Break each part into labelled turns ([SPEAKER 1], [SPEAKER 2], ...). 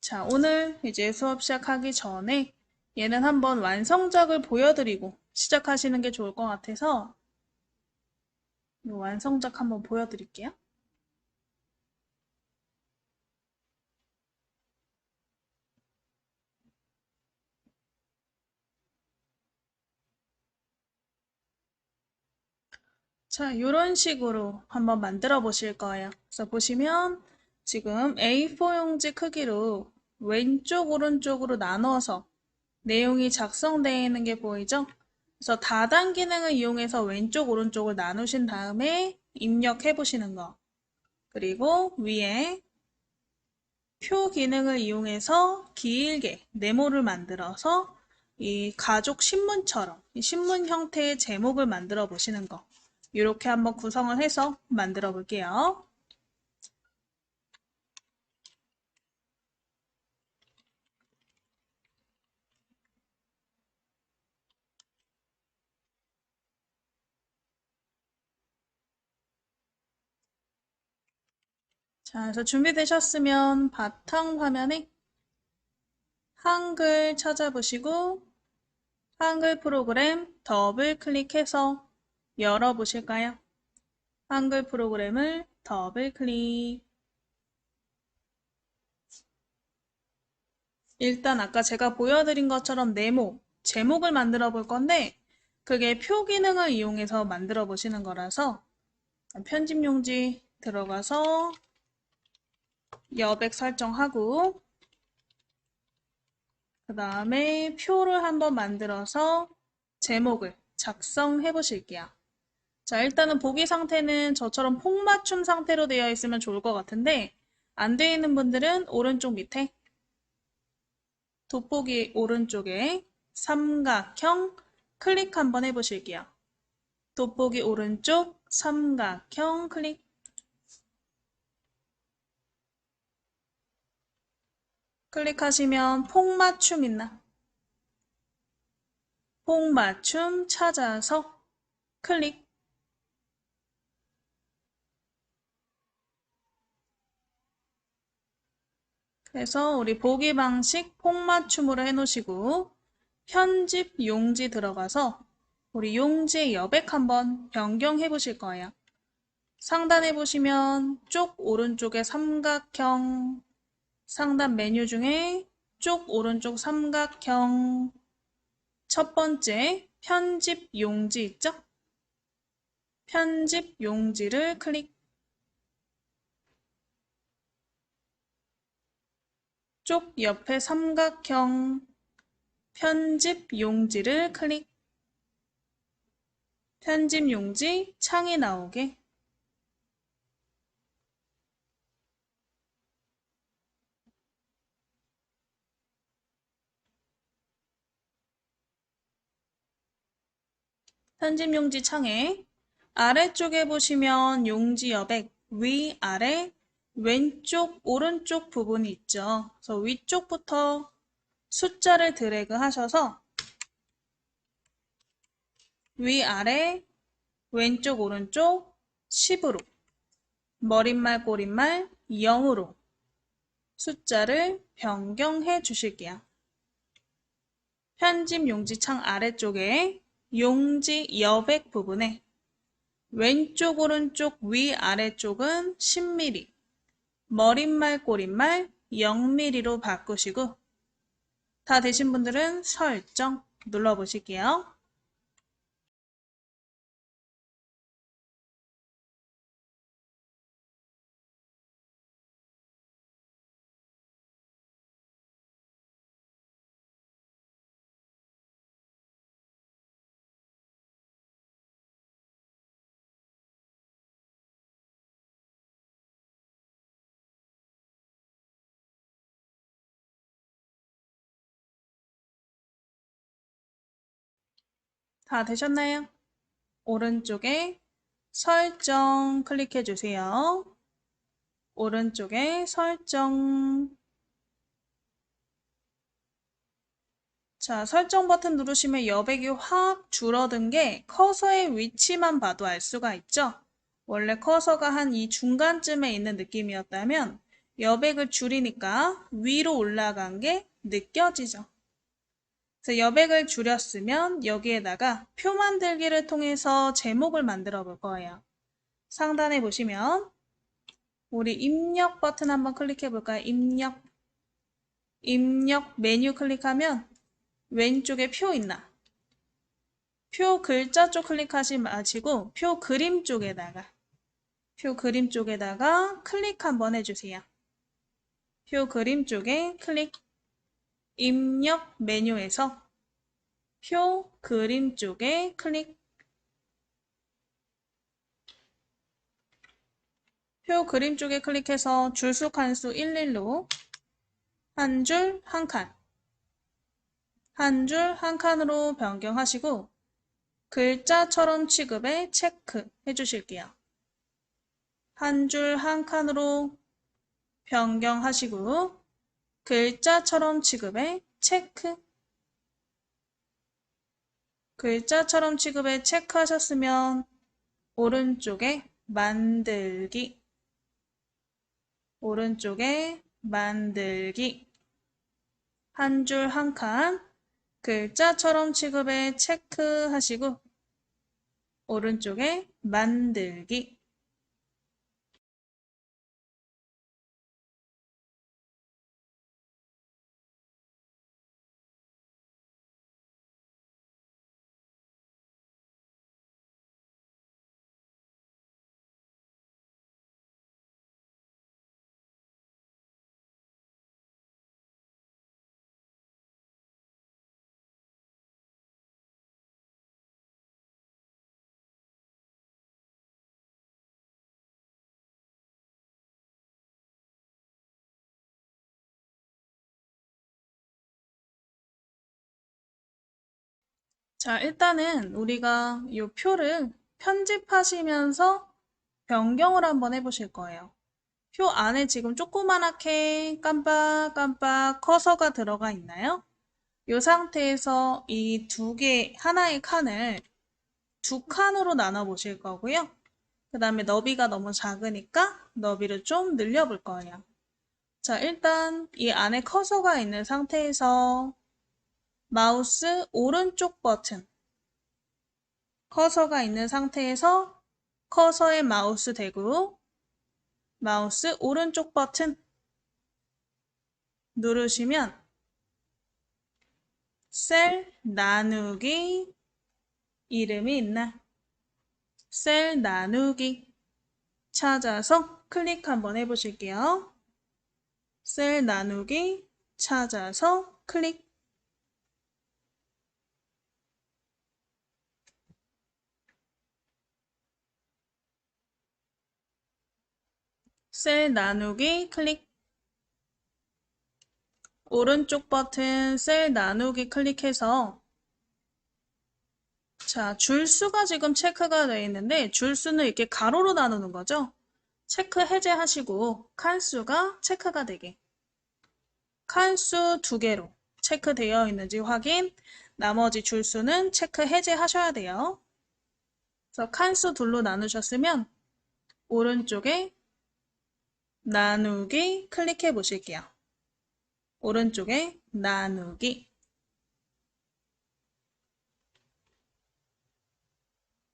[SPEAKER 1] 자, 오늘 이제 수업 시작하기 전에 얘는 한번 완성작을 보여드리고 시작하시는 게 좋을 것 같아서 이 완성작 한번 보여드릴게요. 자, 이런 식으로 한번 만들어 보실 거예요. 그래서 보시면 지금 A4 용지 크기로 왼쪽, 오른쪽으로 나눠서 내용이 작성되어 있는 게 보이죠? 그래서 다단 기능을 이용해서 왼쪽, 오른쪽을 나누신 다음에 입력해 보시는 거. 그리고 위에 표 기능을 이용해서 길게 네모를 만들어서 이 가족 신문처럼 이 신문 형태의 제목을 만들어 보시는 거. 이렇게 한번 구성을 해서 만들어 볼게요. 자, 그래서 준비되셨으면 바탕 화면에 한글 찾아보시고 한글 프로그램 더블 클릭해서 열어 보실까요? 한글 프로그램을 더블 클릭. 일단 아까 제가 보여드린 것처럼 네모, 제목을 만들어 볼 건데 그게 표 기능을 이용해서 만들어 보시는 거라서 편집 용지 들어가서 여백 설정하고 그 다음에 표를 한번 만들어서 제목을 작성해 보실게요. 자, 일단은 보기 상태는 저처럼 폭맞춤 상태로 되어 있으면 좋을 것 같은데 안 되어 있는 분들은 오른쪽 밑에 돋보기 오른쪽에 삼각형 클릭 한번 해보실게요. 돋보기 오른쪽 삼각형 클릭. 클릭하시면 폭맞춤 있나? 폭맞춤 찾아서 클릭. 그래서 우리 보기 방식 폭맞춤으로 해놓으시고 편집 용지 들어가서 우리 용지의 여백 한번 변경해 보실 거예요. 상단에 보시면 쪽 오른쪽에 삼각형, 상단 메뉴 중에 쪽 오른쪽 삼각형 첫 번째 편집 용지 있죠? 편집 용지를 클릭. 쪽 옆에 삼각형 편집 용지를 클릭. 편집 용지 창이 나오게. 편집 용지 창에 아래쪽에 보시면 용지 여백 위, 아래, 왼쪽, 오른쪽 부분이 있죠. 그래서 위쪽부터 숫자를 드래그 하셔서 위, 아래, 왼쪽, 오른쪽 10으로 머릿말, 꼬릿말 0으로 숫자를 변경해 주실게요. 편집 용지 창 아래쪽에 용지 여백 부분에 왼쪽, 오른쪽, 위, 아래쪽은 10mm, 머릿말, 꼬릿말 0mm로 바꾸시고 다 되신 분들은 설정 눌러보실게요. 다 되셨나요? 오른쪽에 설정 클릭해 주세요. 오른쪽에 설정. 자, 설정 버튼 누르시면 여백이 확 줄어든 게 커서의 위치만 봐도 알 수가 있죠? 원래 커서가 한 이 중간쯤에 있는 느낌이었다면 여백을 줄이니까 위로 올라간 게 느껴지죠. 그래서 여백을 줄였으면 여기에다가 표 만들기를 통해서 제목을 만들어 볼 거예요. 상단에 보시면 우리 입력 버튼 한번 클릭해 볼까요? 입력 메뉴 클릭하면 왼쪽에 표 있나? 표 글자 쪽 클릭하지 마시고 표 그림 쪽에다가 클릭 한번 해주세요. 표 그림 쪽에 클릭, 입력 메뉴에서 표 그림 쪽에 클릭, 표 그림 쪽에 클릭해서 줄수 칸수 11로 한 줄 한 칸, 한 줄 한 칸으로 변경하시고 글자처럼 취급에 체크 해주실게요. 한 줄 한 칸으로 변경하시고 글자처럼 취급에 체크, 글자처럼 취급에 체크하셨으면 오른쪽에 만들기, 오른쪽에 만들기, 한 줄 한 칸, 글자처럼 취급에 체크하시고 오른쪽에 만들기. 자, 일단은 우리가 이 표를 편집하시면서 변경을 한번 해보실 거예요. 표 안에 지금 조그만하게 깜빡깜빡 커서가 들어가 있나요? 이 상태에서 이 하나의 칸을 두 칸으로 나눠 보실 거고요. 그 다음에 너비가 너무 작으니까 너비를 좀 늘려볼 거예요. 자, 일단 이 안에 커서가 있는 상태에서 마우스 오른쪽 버튼, 커서가 있는 상태에서 커서에 마우스 대고 마우스 오른쪽 버튼 누르시면 셀 나누기 이름이 있나? 셀 나누기 찾아서 클릭 한번 해보실게요. 셀 나누기 찾아서 클릭. 셀 나누기 클릭. 오른쪽 버튼 셀 나누기 클릭해서 자, 줄수가 지금 체크가 되어 있는데 줄수는 이렇게 가로로 나누는 거죠. 체크 해제하시고 칸수가 체크가 되게. 칸수 2개로 체크되어 있는지 확인, 나머지 줄수는 체크 해제하셔야 돼요. 그래서 칸수 둘로 나누셨으면 오른쪽에 나누기 클릭해 보실게요. 오른쪽에 나누기.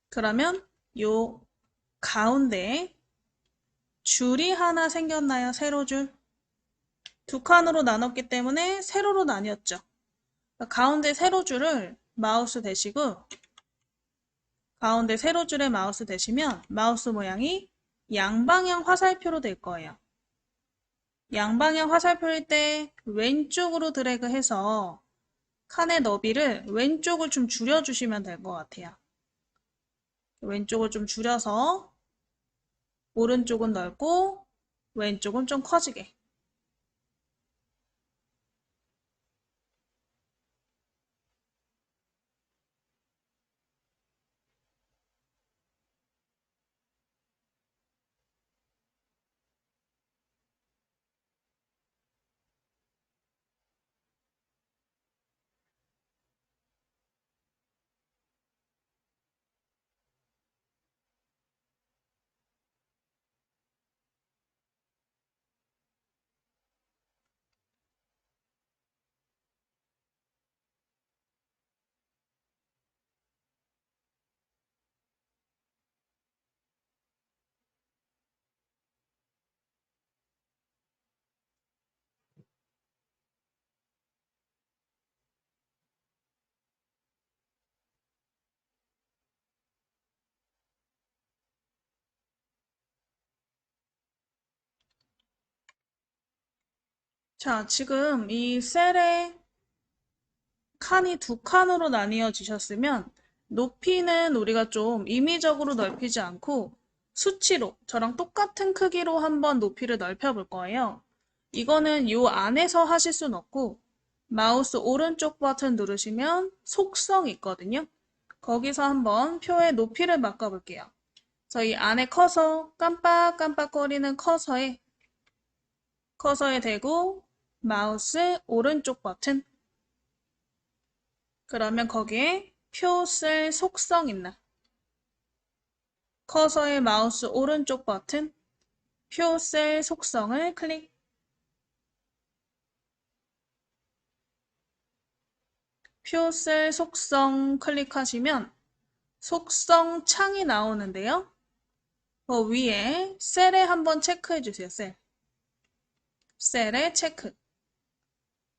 [SPEAKER 1] 그러면 요 가운데에 줄이 하나 생겼나요? 세로 줄. 두 칸으로 나눴기 때문에 세로로 나뉘었죠. 가운데 세로줄을 마우스 대시고 가운데 세로줄에 마우스 대시면 마우스 모양이 양방향 화살표로 될 거예요. 양방향 화살표일 때 왼쪽으로 드래그해서 칸의 너비를 왼쪽을 좀 줄여주시면 될 것 같아요. 왼쪽을 좀 줄여서 오른쪽은 넓고 왼쪽은 좀 커지게. 자, 지금 이 셀의 칸이 두 칸으로 나뉘어지셨으면 높이는 우리가 좀 임의적으로 넓히지 않고 수치로 저랑 똑같은 크기로 한번 높이를 넓혀 볼 거예요. 이거는 요 안에서 하실 순 없고 마우스 오른쪽 버튼 누르시면 속성 있거든요. 거기서 한번 표의 높이를 바꿔볼게요. 저희 안에 커서 깜빡깜빡거리는 커서에 대고 마우스 오른쪽 버튼. 그러면 거기에 표셀 속성 있나? 커서의 마우스 오른쪽 버튼, 표셀 속성을 클릭. 표셀 속성 클릭하시면 속성 창이 나오는데요. 위에 셀에 한번 체크해 주세요. 셀에 체크.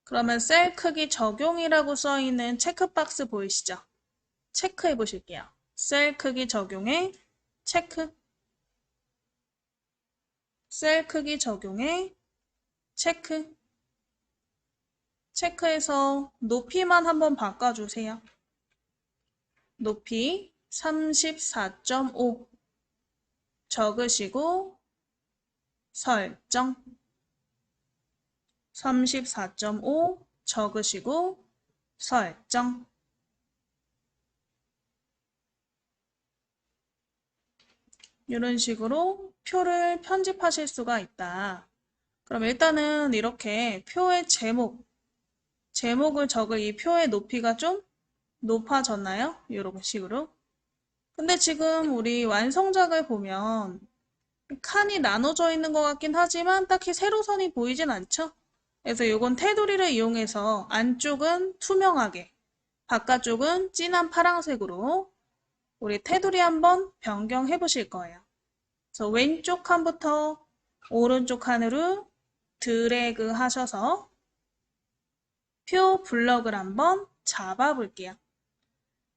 [SPEAKER 1] 그러면 셀 크기 적용이라고 써 있는 체크박스 보이시죠? 체크해 보실게요. 셀 크기 적용에 체크. 셀 크기 적용에 체크. 체크해서 높이만 한번 바꿔주세요. 높이 34.5 적으시고 설정. 34.5 적으시고 설정. 이런 식으로 표를 편집하실 수가 있다. 그럼 일단은 이렇게 표의 제목을 적을 이 표의 높이가 좀 높아졌나요? 이런 식으로. 근데 지금 우리 완성작을 보면 칸이 나눠져 있는 것 같긴 하지만 딱히 세로선이 보이진 않죠? 그래서 이건 테두리를 이용해서 안쪽은 투명하게, 바깥쪽은 진한 파란색으로 우리 테두리 한번 변경해 보실 거예요. 그래서 왼쪽 칸부터 오른쪽 칸으로 드래그 하셔서 표 블럭을 한번 잡아 볼게요.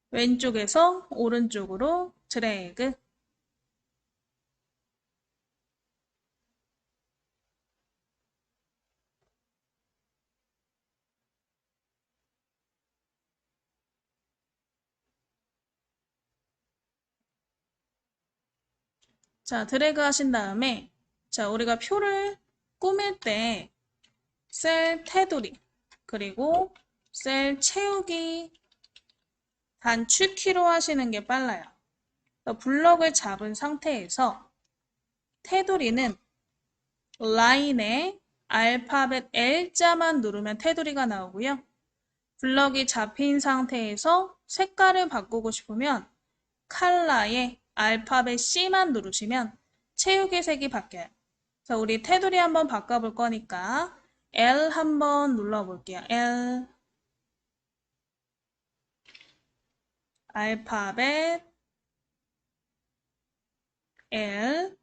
[SPEAKER 1] 왼쪽에서 오른쪽으로 드래그. 자, 드래그 하신 다음에 자, 우리가 표를 꾸밀 때 셀 테두리 그리고 셀 채우기 단축키로 하시는 게 빨라요. 블럭을 잡은 상태에서 테두리는 라인에 알파벳 L자만 누르면 테두리가 나오고요. 블럭이 잡힌 상태에서 색깔을 바꾸고 싶으면 컬러에 알파벳 C만 누르시면 채우기 색이 바뀌어요. 그래서 우리 테두리 한번 바꿔볼 거니까 L 한번 눌러볼게요. L 알파벳 L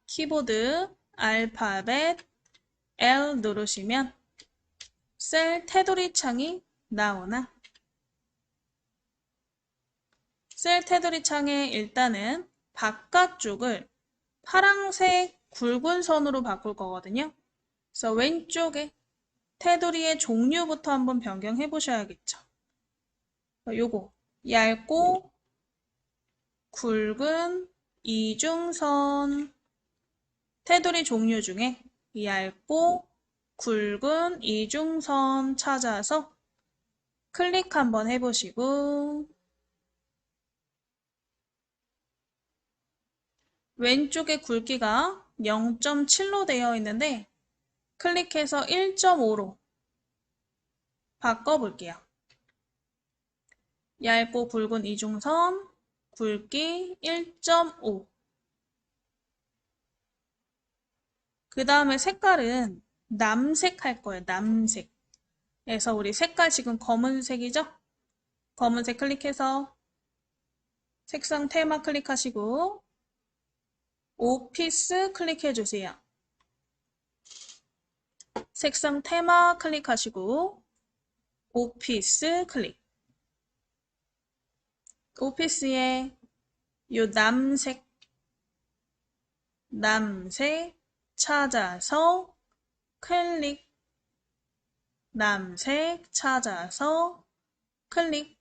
[SPEAKER 1] 키보드 알파벳 L 누르시면 셀 테두리 창이 나오나? 셀 테두리 창에 일단은 바깥쪽을 파란색 굵은 선으로 바꿀 거거든요. 그래서 왼쪽에 테두리의 종류부터 한번 변경해 보셔야겠죠. 요거 얇고 굵은 이중선 테두리 종류 중에 얇고 굵은 이중선 찾아서 클릭 한번 해보시고 왼쪽에 굵기가 0.7로 되어 있는데 클릭해서 1.5로 바꿔볼게요. 얇고 굵은 이중선 굵기 1.5. 그 다음에 색깔은 남색 할 거예요. 남색. 그래서 우리 색깔 지금 검은색이죠? 검은색 클릭해서 색상 테마 클릭하시고 오피스 클릭해 주세요. 색상 테마 클릭하시고 오피스 클릭. 오피스에 요 남색 찾아서 클릭. 남색 찾아서 클릭.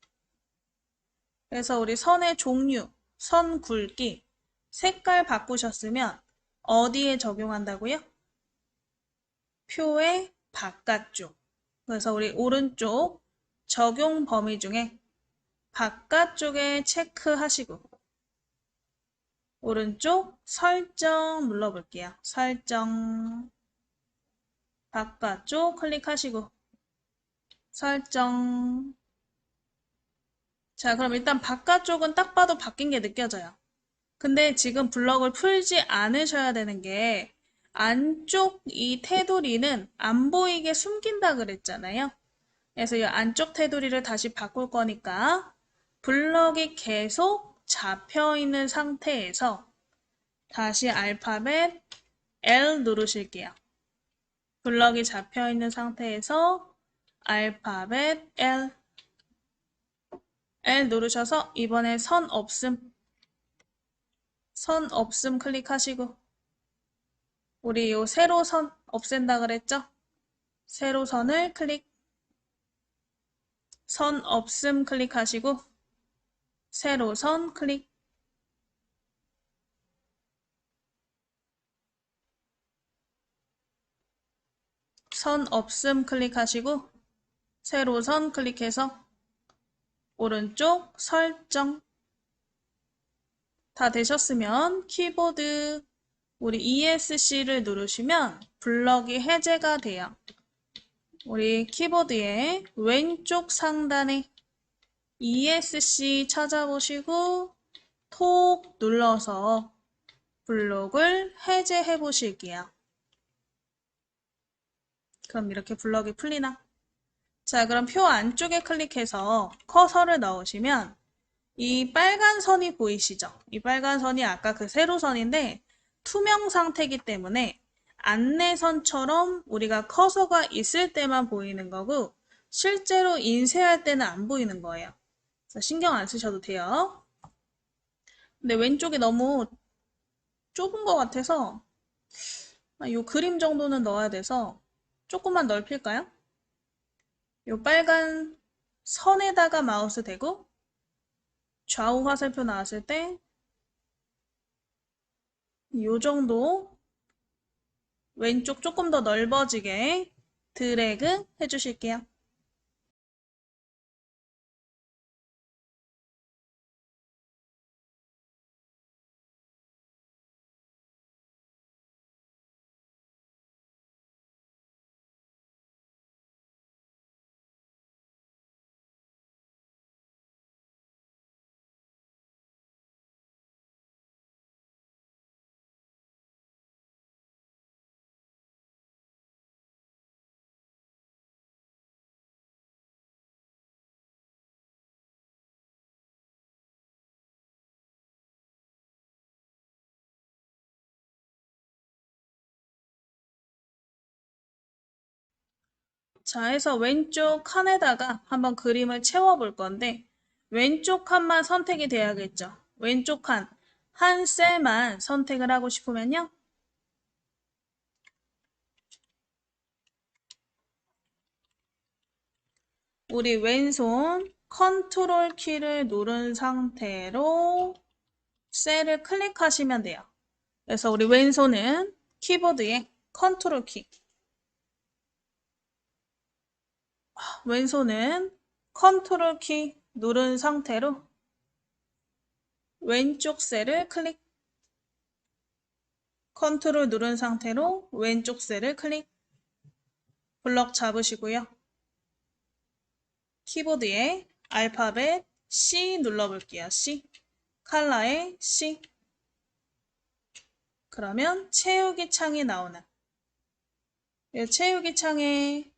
[SPEAKER 1] 그래서 우리 선의 종류, 선 굵기, 색깔 바꾸셨으면 어디에 적용한다고요? 표의 바깥쪽. 그래서 우리 오른쪽 적용 범위 중에 바깥쪽에 체크하시고 오른쪽 설정 눌러볼게요. 설정. 바깥쪽 클릭하시고 설정. 자, 그럼 일단 바깥쪽은 딱 봐도 바뀐 게 느껴져요. 근데 지금 블럭을 풀지 않으셔야 되는 게 안쪽 이 테두리는 안 보이게 숨긴다 그랬잖아요. 그래서 이 안쪽 테두리를 다시 바꿀 거니까 블럭이 계속 잡혀 있는 상태에서 다시 알파벳 L 누르실게요. 블럭이 잡혀 있는 상태에서 알파벳 L 누르셔서 이번에 선 없음 클릭하시고 우리 요 세로선 없앤다 그랬죠? 세로선을 클릭. 선 없음 클릭하시고 세로선 클릭. 선 없음 클릭하시고 세로선 클릭해서 오른쪽 설정. 다 되셨으면 키보드 우리 ESC를 누르시면 블럭이 해제가 돼요. 우리 키보드의 왼쪽 상단에 ESC 찾아보시고 톡 눌러서 블럭을 해제해 보실게요. 그럼 이렇게 블럭이 풀리나? 자, 그럼 표 안쪽에 클릭해서 커서를 넣으시면 이 빨간 선이 보이시죠? 이 빨간 선이 아까 그 세로선인데 투명 상태이기 때문에 안내선처럼 우리가 커서가 있을 때만 보이는 거고 실제로 인쇄할 때는 안 보이는 거예요. 그래서 신경 안 쓰셔도 돼요. 근데 왼쪽이 너무 좁은 것 같아서 이 그림 정도는 넣어야 돼서 조금만 넓힐까요? 이 빨간 선에다가 마우스 대고 좌우 화살표 나왔을 때 이 정도 왼쪽 조금 더 넓어지게 드래그 해주실게요. 자, 해서 왼쪽 칸에다가 한번 그림을 채워볼 건데 왼쪽 칸만 선택이 돼야겠죠. 왼쪽 칸, 한 셀만 선택을 하고 싶으면요. 우리 왼손 컨트롤 키를 누른 상태로 셀을 클릭하시면 돼요. 그래서 우리 왼손은 키보드에 컨트롤 키, 왼손은 컨트롤 키 누른 상태로 왼쪽 셀을 클릭, 컨트롤 누른 상태로 왼쪽 셀을 클릭, 블럭 잡으시고요. 키보드에 알파벳 C 눌러볼게요. C, 컬러의 C. 그러면 채우기 창이 나오는 이 채우기 창에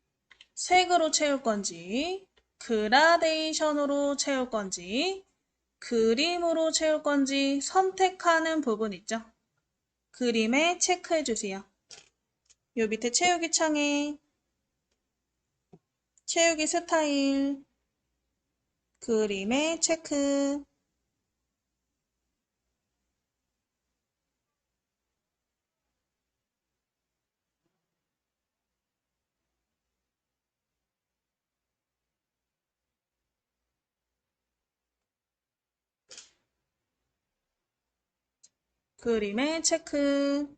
[SPEAKER 1] 색으로 채울 건지 그라데이션으로 채울 건지 그림으로 채울 건지 선택하는 부분 있죠. 그림에 체크해 주세요. 요 밑에 채우기 창에 채우기 스타일 그림에 체크. 그림에 체크.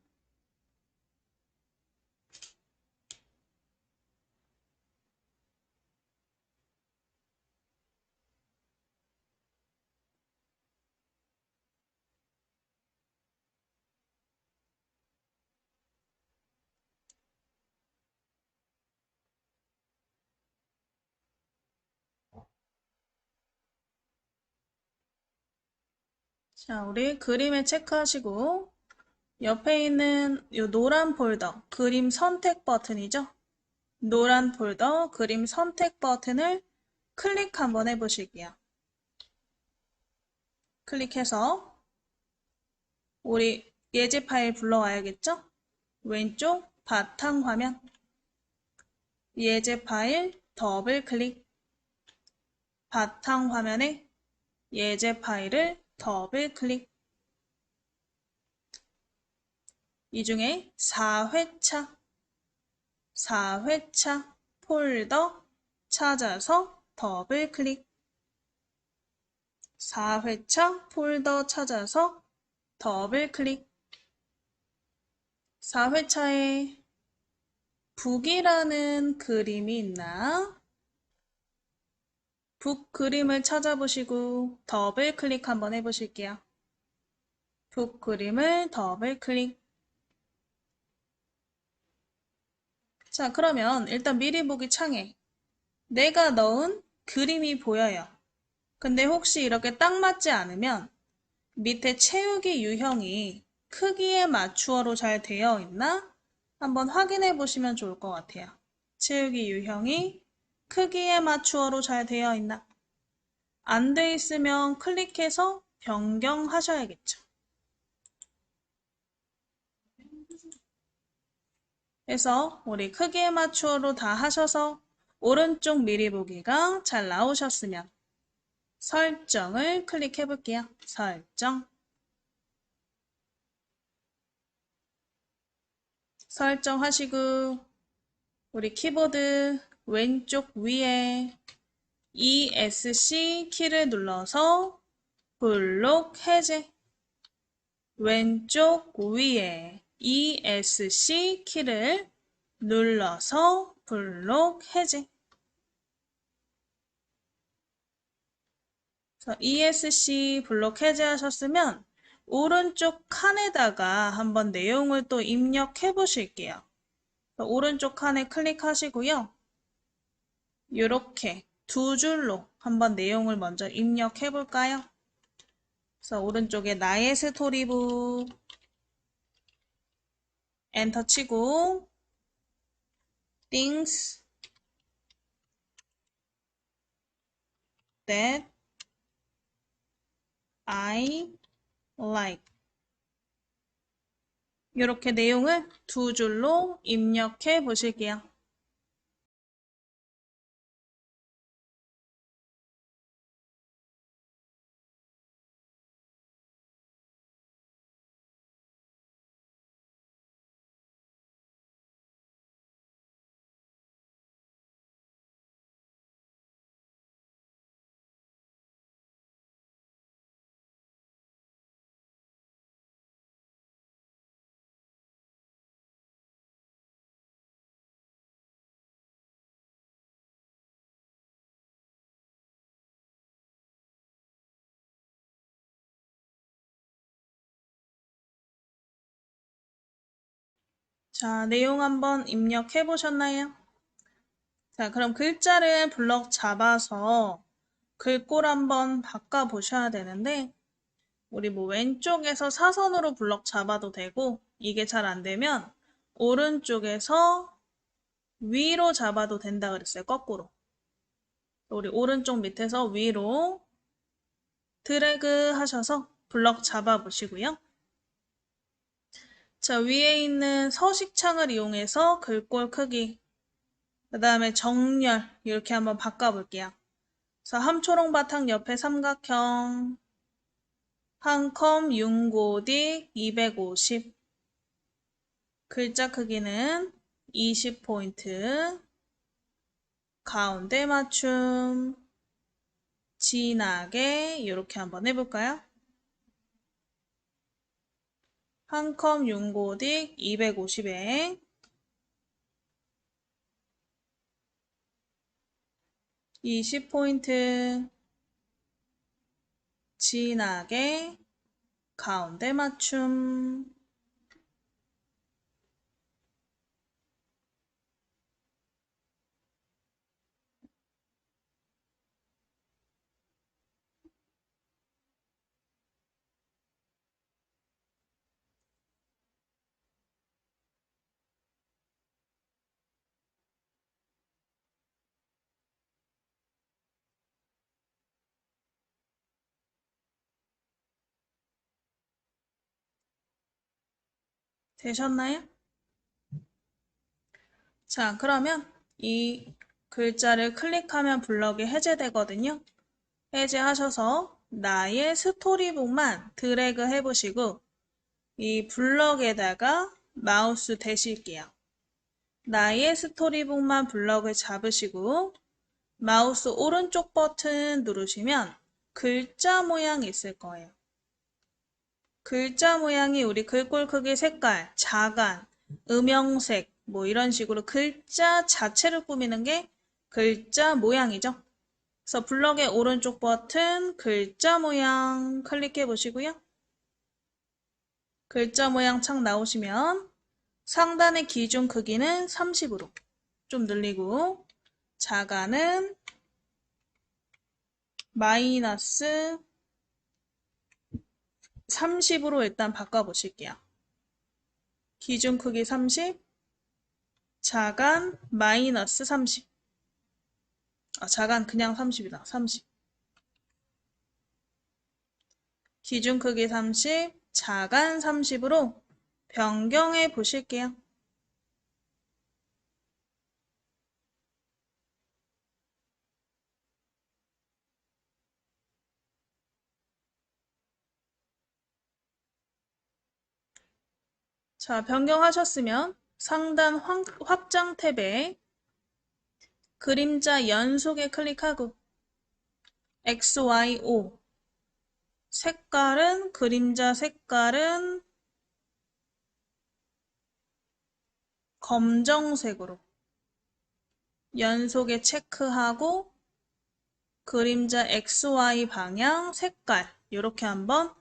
[SPEAKER 1] 자, 우리 그림에 체크하시고 옆에 있는 이 노란 폴더, 그림 선택 버튼이죠? 노란 폴더, 그림 선택 버튼을 클릭 한번 해보실게요. 클릭해서 우리 예제 파일 불러와야겠죠? 왼쪽 바탕화면, 예제 파일 더블 클릭, 바탕화면에 예제 파일을 더블 클릭. 이 중에 4회차 폴더 찾아서 더블 클릭. 4회차 폴더 찾아서 더블 클릭. 4회차에 북이라는 그림이 있나? 북 그림을 찾아보시고 더블 클릭 한번 해보실게요. 북 그림을 더블 클릭. 자, 그러면 일단 미리 보기 창에 내가 넣은 그림이 보여요. 근데 혹시 이렇게 딱 맞지 않으면 밑에 채우기 유형이 크기에 맞추어로 잘 되어 있나? 한번 확인해 보시면 좋을 것 같아요. 채우기 유형이 크기에 맞추어로 잘 되어 있나? 안 돼 있으면 클릭해서 변경하셔야겠죠. 그래서 우리 크기에 맞추어로 다 하셔서 오른쪽 미리 보기가 잘 나오셨으면 설정을 클릭해 볼게요. 설정. 설정하시고 우리 키보드 왼쪽 위에 ESC 키를 눌러서 블록 해제. 왼쪽 위에 ESC 키를 눌러서 블록 해제. ESC 블록 해제하셨으면 오른쪽 칸에다가 한번 내용을 또 입력해 보실게요. 오른쪽 칸에 클릭하시고요. 이렇게 두 줄로 한번 내용을 먼저 입력해 볼까요? 그래서 오른쪽에 나의 스토리북 엔터 치고 things that I like 이렇게 내용을 두 줄로 입력해 보실게요. 자, 내용 한번 입력해 보셨나요? 자, 그럼 글자를 블럭 잡아서 글꼴 한번 바꿔 보셔야 되는데 우리 뭐 왼쪽에서 사선으로 블럭 잡아도 되고 이게 잘 안 되면 오른쪽에서 위로 잡아도 된다 그랬어요. 거꾸로. 우리 오른쪽 밑에서 위로 드래그 하셔서 블럭 잡아 보시고요. 자, 위에 있는 서식창을 이용해서 글꼴 크기, 그 다음에 정렬 이렇게 한번 바꿔볼게요. 그래서 함초롱 바탕 옆에 삼각형, 한 컴 윤고딕 250, 글자 크기는 20포인트, 가운데 맞춤, 진하게 이렇게 한번 해볼까요? 한 컵 윤고딕 250에 20포인트 진하게 가운데 맞춤. 되셨나요? 자, 그러면 이 글자를 클릭하면 블럭이 해제되거든요. 해제하셔서 나의 스토리북만 드래그 해보시고 이 블럭에다가 마우스 대실게요. 나의 스토리북만 블럭을 잡으시고 마우스 오른쪽 버튼 누르시면 글자 모양이 있을 거예요. 글자 모양이 우리 글꼴 크기 색깔, 자간, 음영색 뭐 이런 식으로 글자 자체를 꾸미는 게 글자 모양이죠. 그래서 블럭의 오른쪽 버튼 글자 모양 클릭해 보시고요. 글자 모양 창 나오시면 상단의 기준 크기는 30으로 좀 늘리고 자간은 마이너스 30으로 일단 바꿔보실게요. 기준 크기 30, 자간 마이너스 30. 자간 그냥 30이다. 30. 기준 크기 30, 자간 30으로 변경해 보실게요. 자, 변경하셨으면 상단 확장 탭에 그림자 연속에 클릭하고 X, Y, O 색깔은 그림자 색깔은 검정색으로 연속에 체크하고 그림자 XY 방향 색깔 이렇게 한번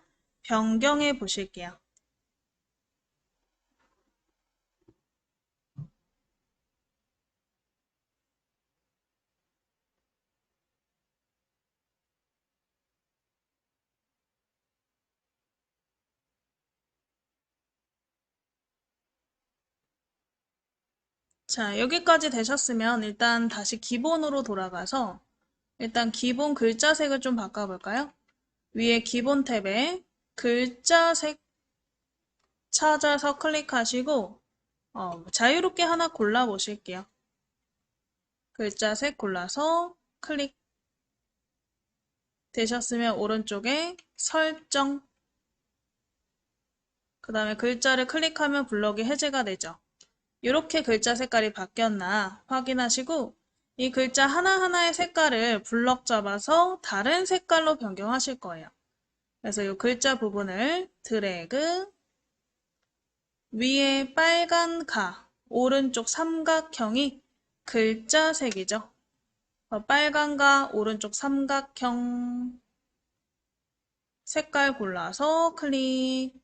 [SPEAKER 1] 변경해 보실게요. 자, 여기까지 되셨으면 일단 다시 기본으로 돌아가서 일단 기본 글자색을 좀 바꿔볼까요? 위에 기본 탭에 글자색 찾아서 클릭하시고 자유롭게 하나 골라보실게요. 글자색 골라서 클릭 되셨으면 오른쪽에 설정 그 다음에 글자를 클릭하면 블럭이 해제가 되죠. 이렇게 글자 색깔이 바뀌었나 확인하시고 이 글자 하나하나의 색깔을 블럭 잡아서 다른 색깔로 변경하실 거예요. 그래서 이 글자 부분을 드래그 위에 빨간 가 오른쪽 삼각형이 글자색이죠. 빨간 가 오른쪽 삼각형 색깔 골라서 클릭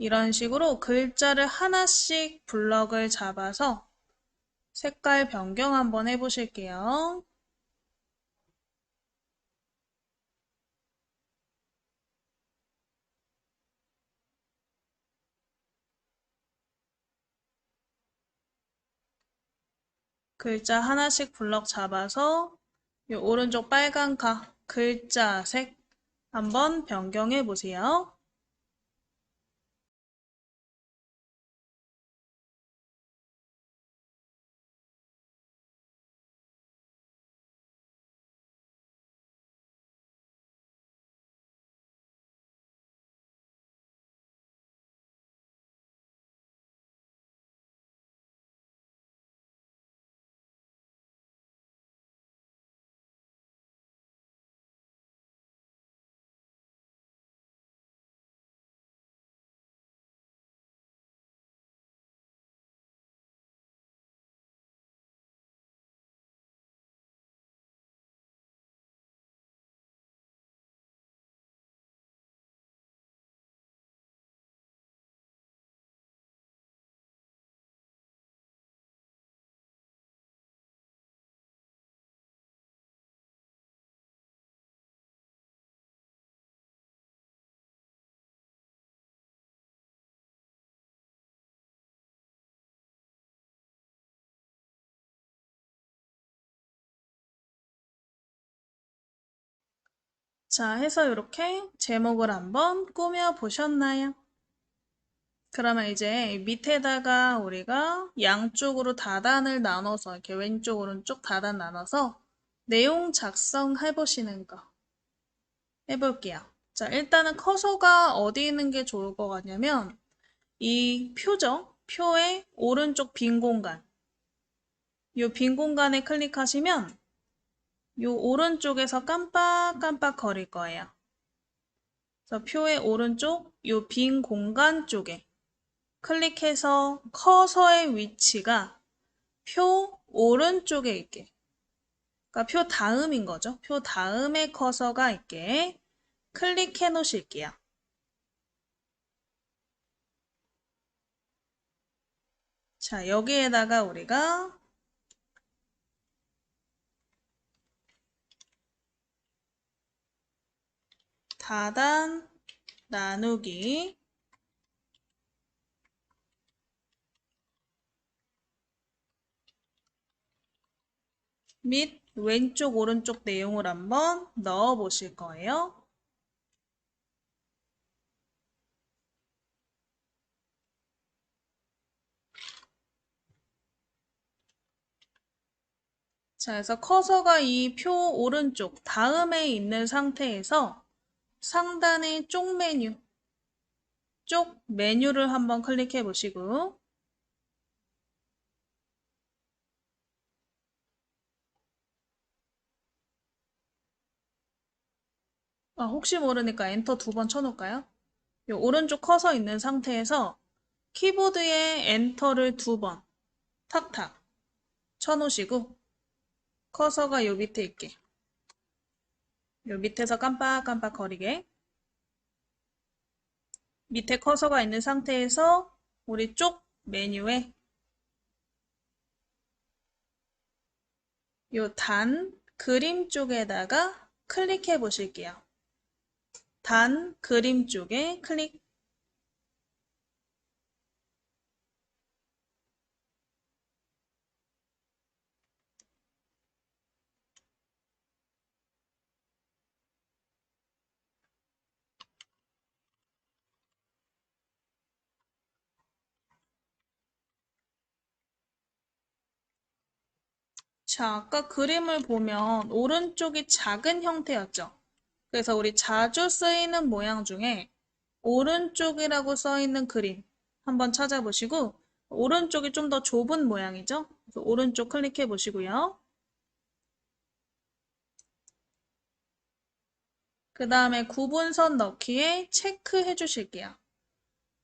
[SPEAKER 1] 이런 식으로 글자를 하나씩 블럭을 잡아서 색깔 변경 한번 해보실게요. 글자 하나씩 블럭 잡아서 이 오른쪽 빨간 가 글자색 한번 변경해 보세요. 자, 해서 이렇게 제목을 한번 꾸며 보셨나요? 그러면 이제 밑에다가 우리가 양쪽으로 다단을 나눠서 이렇게 왼쪽, 오른쪽 다단 나눠서 내용 작성해 보시는 거 해볼게요. 자, 일단은 커서가 어디 있는 게 좋을 것 같냐면 이 표죠. 표의 오른쪽 빈 공간. 이 빈 공간에 클릭하시면 이 오른쪽에서 깜빡깜빡 거릴 거예요. 그래서 표의 오른쪽 이 빈 공간 쪽에 클릭해서 커서의 위치가 표 오른쪽에 있게. 그러니까 표 다음인 거죠. 표 다음에 커서가 있게 클릭해 놓으실게요. 자, 여기에다가 우리가 다단 나누기 및 왼쪽 오른쪽 내용을 한번 넣어 보실 거예요. 자, 그래서 커서가 이 표 오른쪽 다음에 있는 상태에서 상단의 쪽 메뉴, 쪽 메뉴를 한번 클릭해 보시고 혹시 모르니까 엔터 2번 쳐놓을까요? 이 오른쪽 커서 있는 상태에서 키보드에 엔터를 2번 탁탁 쳐놓으시고 커서가 요 밑에 있게 요 밑에서 깜빡깜빡 거리게 밑에 커서가 있는 상태에서 우리 쪽 메뉴에 요 단 그림 쪽에다가 클릭해 보실게요. 단 그림 쪽에 클릭. 자, 아까 그림을 보면 오른쪽이 작은 형태였죠. 그래서 우리 자주 쓰이는 모양 중에 오른쪽이라고 써 있는 그림 한번 찾아보시고 오른쪽이 좀 더 좁은 모양이죠. 그래서 오른쪽 클릭해 보시고요. 그 다음에 구분선 넣기에 체크해 주실게요.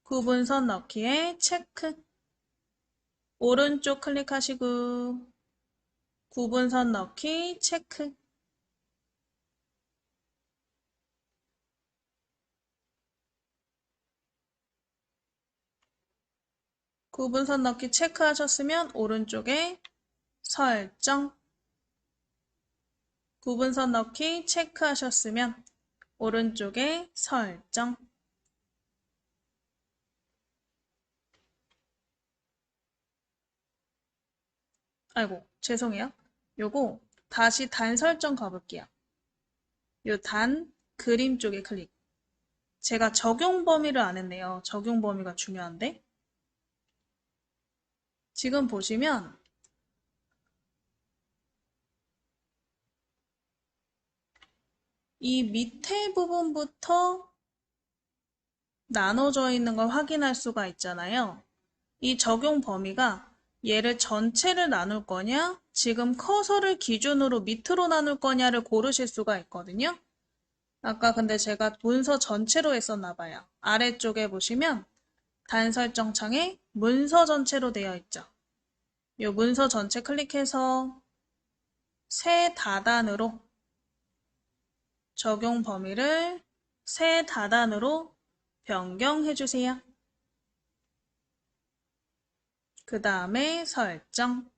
[SPEAKER 1] 구분선 넣기에 체크. 오른쪽 클릭하시고 구분선 넣기 체크. 구분선 넣기 체크하셨으면 오른쪽에 설정. 구분선 넣기 체크하셨으면 오른쪽에 설정. 아이고, 죄송해요. 요거 다시 단 설정 가볼게요. 요 단 그림 쪽에 클릭. 제가 적용 범위를 안 했네요. 적용 범위가 중요한데. 지금 보시면 이 밑에 부분부터 나눠져 있는 걸 확인할 수가 있잖아요. 이 적용 범위가 얘를 전체를 나눌 거냐, 지금 커서를 기준으로 밑으로 나눌 거냐를 고르실 수가 있거든요. 아까 근데 제가 문서 전체로 했었나 봐요. 아래쪽에 보시면 단 설정 창에 문서 전체로 되어 있죠. 이 문서 전체 클릭해서 새 다단으로 적용 범위를 새 다단으로 변경해 주세요. 그 다음에 설정.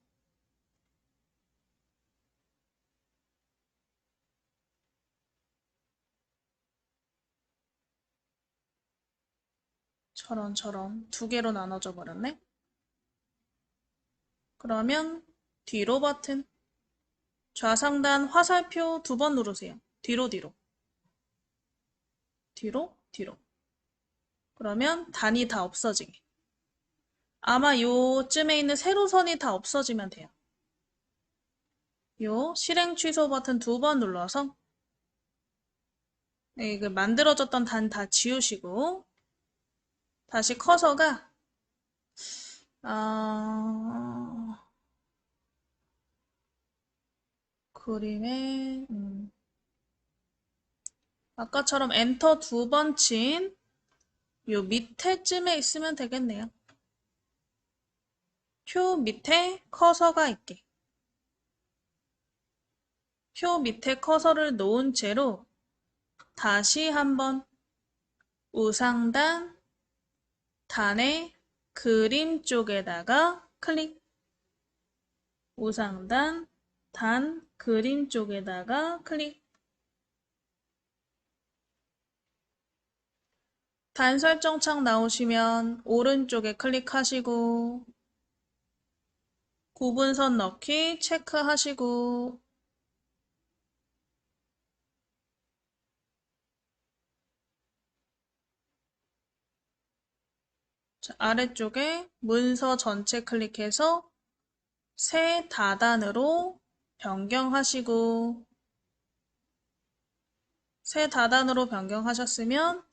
[SPEAKER 1] 저런 두 개로 나눠져 버렸네. 그러면 뒤로 버튼 좌상단 화살표 2번 누르세요. 뒤로. 뒤로, 뒤로. 그러면 단이 다 없어지게. 아마 요쯤에 있는 세로선이 다 없어지면 돼요. 요 실행 취소 버튼 2번 눌러서 그 만들어졌던 단 다 지우시고 다시 커서가 그림에 아까처럼 엔터 2번 친 요 밑에쯤에 있으면 되겠네요. 표 밑에 커서가 있게. 표 밑에 커서를 놓은 채로 다시 한번 우상단 단의 그림 쪽에다가 클릭. 우상단 단 그림 쪽에다가 클릭. 단 설정창 나오시면 오른쪽에 클릭하시고 구분선 넣기 체크하시고 자, 아래쪽에 문서 전체 클릭해서 새 다단으로 변경하시고 새 다단으로 변경하셨으면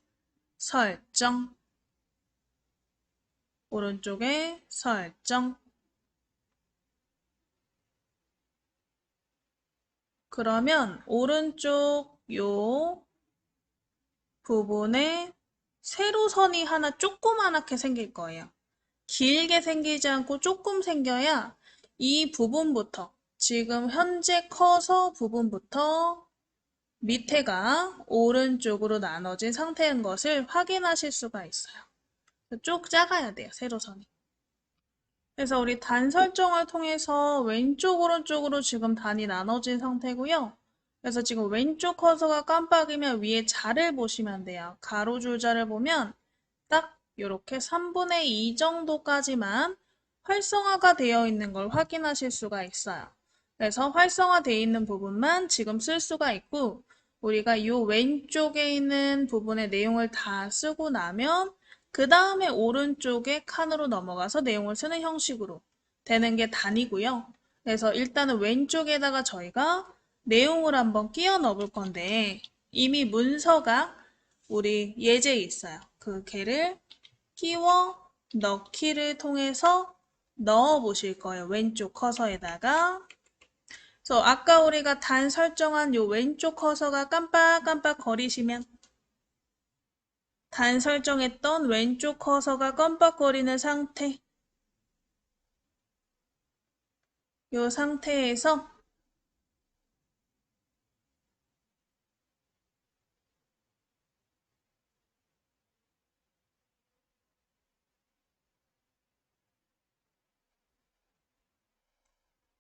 [SPEAKER 1] 설정 오른쪽에 설정 그러면 오른쪽 요 부분에 세로선이 하나 조그맣게 생길 거예요. 길게 생기지 않고 조금 생겨야 이 부분부터 지금 현재 커서 부분부터 밑에가 오른쪽으로 나눠진 상태인 것을 확인하실 수가 있어요. 쭉 작아야 돼요, 세로선이. 그래서 우리 단 설정을 통해서 왼쪽, 오른쪽으로 지금 단이 나눠진 상태고요. 그래서 지금 왼쪽 커서가 깜빡이면 위에 자를 보시면 돼요. 가로줄 자를 보면 딱 이렇게 3분의 2 정도까지만 활성화가 되어 있는 걸 확인하실 수가 있어요. 그래서 활성화되어 있는 부분만 지금 쓸 수가 있고 우리가 이 왼쪽에 있는 부분의 내용을 다 쓰고 나면 그 다음에 오른쪽에 칸으로 넘어가서 내용을 쓰는 형식으로 되는 게 단이고요. 그래서 일단은 왼쪽에다가 저희가 내용을 한번 끼워 넣어 볼 건데 이미 문서가 우리 예제에 있어요. 그 개를 끼워 넣기를 통해서 넣어 보실 거예요. 왼쪽 커서에다가. 그래서 아까 우리가 단 설정한 요 왼쪽 커서가 깜빡깜빡 거리시면 단 설정했던 왼쪽 커서가 깜빡거리는 상태. 요 상태에서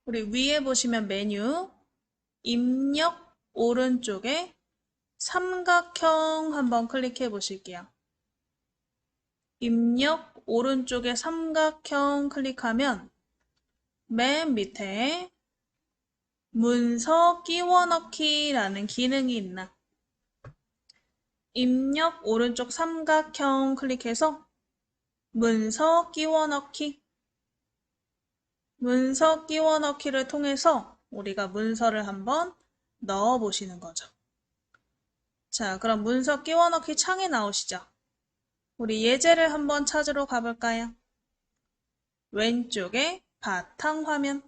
[SPEAKER 1] 우리 위에 보시면 메뉴 입력 오른쪽에 삼각형 한번 클릭해 보실게요. 입력 오른쪽에 삼각형 클릭하면 맨 밑에 문서 끼워 넣기라는 기능이 있나? 입력 오른쪽 삼각형 클릭해서 문서 끼워 넣기 문서 끼워 넣기를 통해서 우리가 문서를 한번 넣어 보시는 거죠. 자, 그럼 문서 끼워 넣기 창이 나오시죠? 우리 예제를 한번 찾으러 가볼까요? 왼쪽에 바탕화면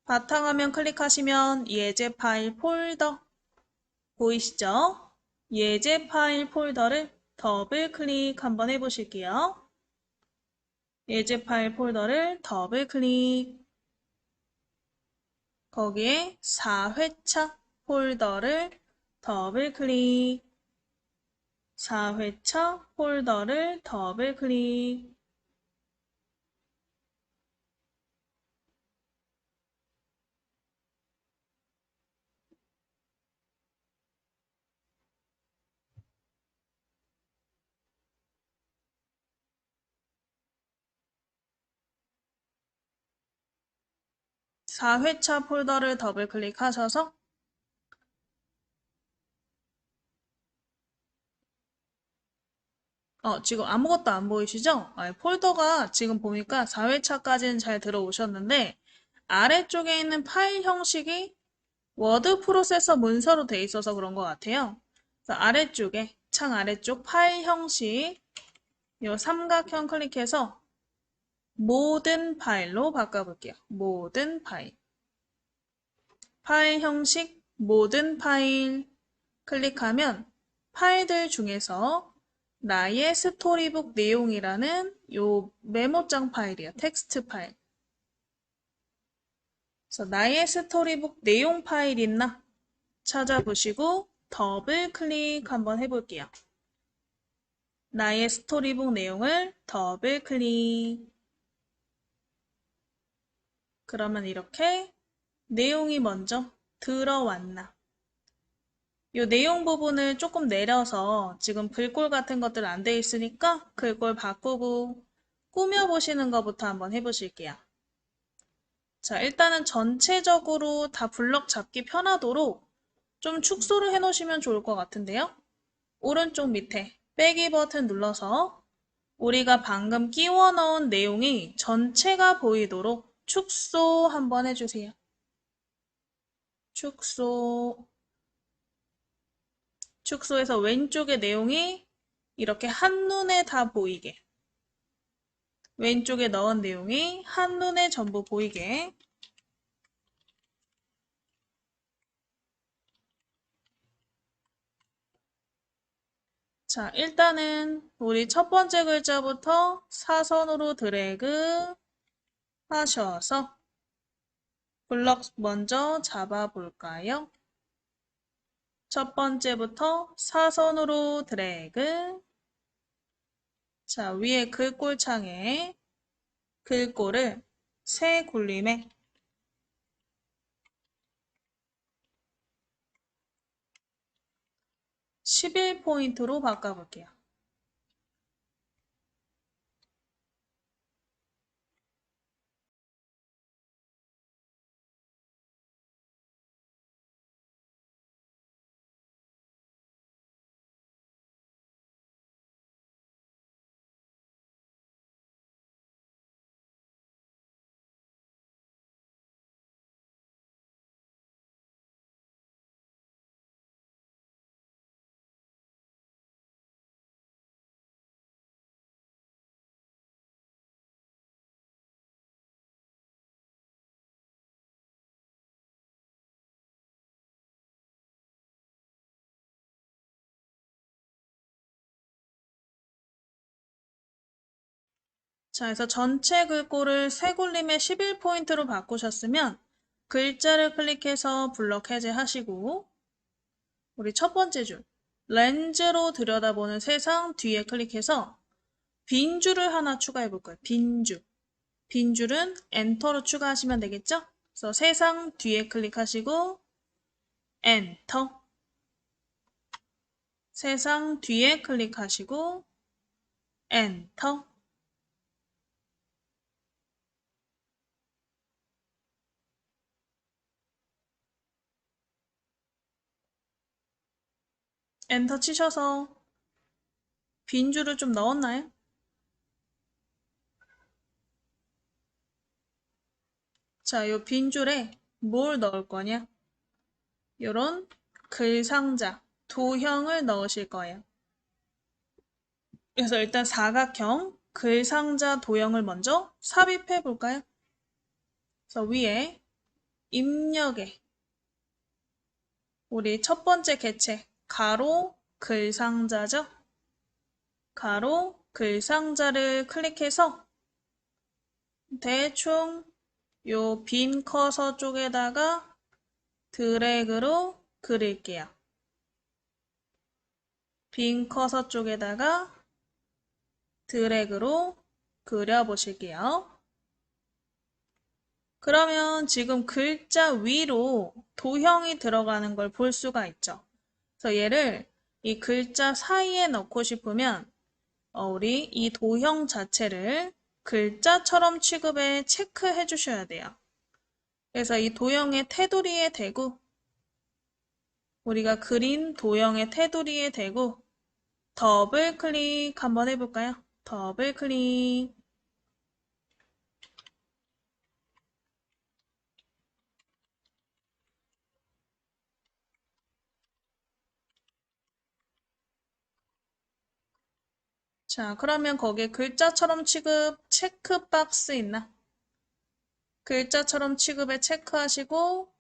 [SPEAKER 1] 바탕화면 클릭하시면 예제 파일 폴더 보이시죠? 예제 파일 폴더를 더블 클릭 한번 해보실게요. 예제 파일 폴더를 더블 클릭 거기에 4회차 폴더를 더블 클릭 4회차 폴더를 더블 클릭 4회차 폴더를 더블 클릭하셔서 지금 아무것도 안 보이시죠? 폴더가 지금 보니까 4회차까지는 잘 들어오셨는데 아래쪽에 있는 파일 형식이 워드 프로세서 문서로 돼 있어서 그런 것 같아요. 그래서 아래쪽에, 창 아래쪽 파일 형식, 이 삼각형 클릭해서 모든 파일로 바꿔볼게요. 모든 파일. 파일 형식, 모든 파일 클릭하면 파일들 중에서 나의 스토리북 내용이라는 요 메모장 파일이에요. 텍스트 파일. 그래서 나의 스토리북 내용 파일 있나? 찾아보시고 더블 클릭 한번 해볼게요. 나의 스토리북 내용을 더블 클릭. 그러면 이렇게 내용이 먼저 들어왔나? 이 내용 부분을 조금 내려서 지금 글꼴 같은 것들 안 돼 있으니까 글꼴 바꾸고 꾸며보시는 것부터 한번 해보실게요. 자, 일단은 전체적으로 다 블럭 잡기 편하도록 좀 축소를 해놓으시면 좋을 것 같은데요. 오른쪽 밑에 빼기 버튼 눌러서 우리가 방금 끼워 넣은 내용이 전체가 보이도록 축소 한번 해주세요. 축소. 축소해서 왼쪽의 내용이 이렇게 한눈에 다 보이게. 왼쪽에 넣은 내용이 한눈에 전부 보이게. 자, 일단은 우리 첫 번째 글자부터 사선으로 드래그 하셔서 블럭 먼저 잡아 볼까요? 첫 번째부터 사선으로 드래그. 자, 위에 글꼴창에 글꼴을 세 굴림에 11포인트로 바꿔볼게요. 자, 그래서 전체 글꼴을 세 굴림에 11포인트로 바꾸셨으면 글자를 클릭해서 블럭 해제하시고 우리 첫 번째 줄 렌즈로 들여다보는 세상 뒤에 클릭해서 빈 줄을 하나 추가해 볼 거예요. 빈 줄. 빈 줄은 엔터로 추가하시면 되겠죠? 그래서 세상 뒤에 클릭하시고 엔터. 세상 뒤에 클릭하시고 엔터. 엔터 치셔서 빈 줄을 좀 넣었나요? 자, 요 빈 줄에 뭘 넣을 거냐? 요런 글상자, 도형을 넣으실 거예요. 그래서 일단 사각형 글상자 도형을 먼저 삽입해 볼까요? 그래서 위에 입력에 우리 첫 번째 개체 가로 글상자죠? 가로 글상자를 클릭해서 대충 요 빈 커서 쪽에다가 드래그로 그릴게요. 빈 커서 쪽에다가 드래그로 그려보실게요. 그러면 지금 글자 위로 도형이 들어가는 걸 볼 수가 있죠. 그래서 얘를 이 글자 사이에 넣고 싶으면 우리 이 도형 자체를 글자처럼 취급해 체크해 주셔야 돼요. 그래서 이 도형의 테두리에 대고 우리가 그린 도형의 테두리에 대고 더블 클릭 한번 해볼까요? 더블 클릭. 자, 그러면 거기에 글자처럼 취급 체크박스 있나? 글자처럼 취급에 체크하시고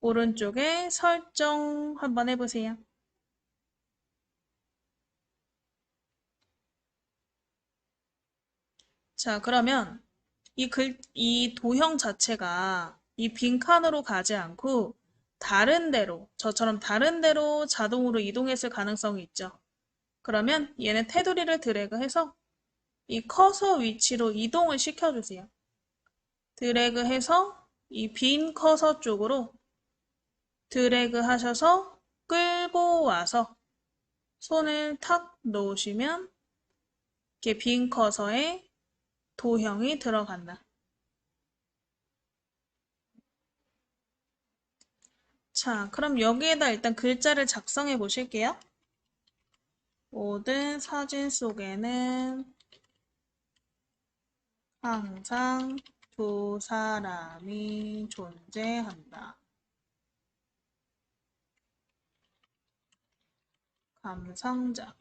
[SPEAKER 1] 오른쪽에 설정 한번 해보세요. 자, 그러면 이 도형 자체가 이 빈칸으로 가지 않고 다른 데로, 저처럼 다른 데로 자동으로 이동했을 가능성이 있죠. 그러면 얘는 테두리를 드래그해서 이 커서 위치로 이동을 시켜주세요. 드래그해서 이 빈 커서 쪽으로 드래그 하셔서 끌고 와서 손을 탁 놓으시면 이렇게 빈 커서에 도형이 들어간다. 자, 그럼 여기에다 일단 글자를 작성해 보실게요. 모든 사진 속에는 항상 두 사람이 존재한다. 감상자.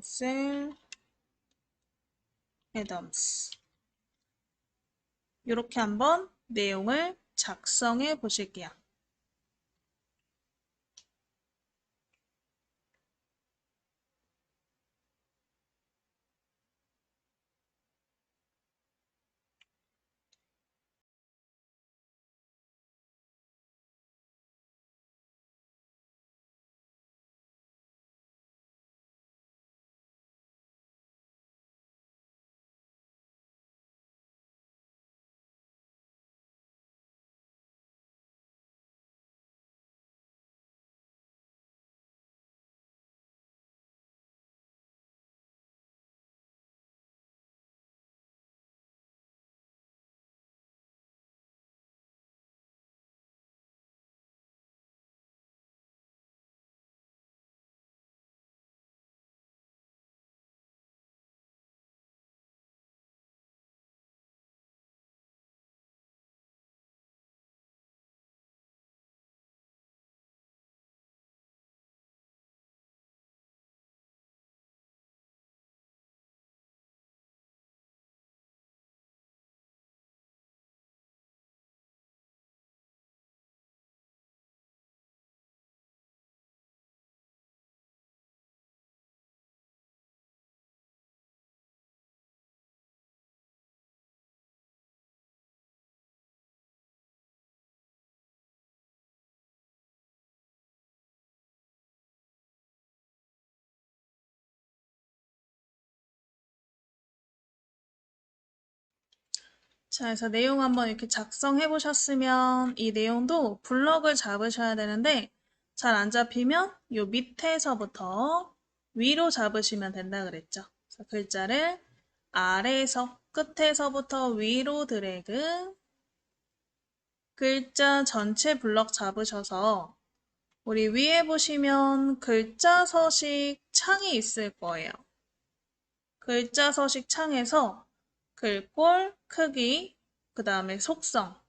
[SPEAKER 1] 셀 애덤스. 이렇게 한번 내용을 작성해 보실게요. 자, 그래서 내용 한번 이렇게 작성해 보셨으면 이 내용도 블럭을 잡으셔야 되는데 잘 안 잡히면 요 밑에서부터 위로 잡으시면 된다 그랬죠. 그래서 글자를 아래에서 끝에서부터 위로 드래그 글자 전체 블럭 잡으셔서 우리 위에 보시면 글자 서식 창이 있을 거예요. 글자 서식 창에서 글꼴 크기, 그 다음에 속성,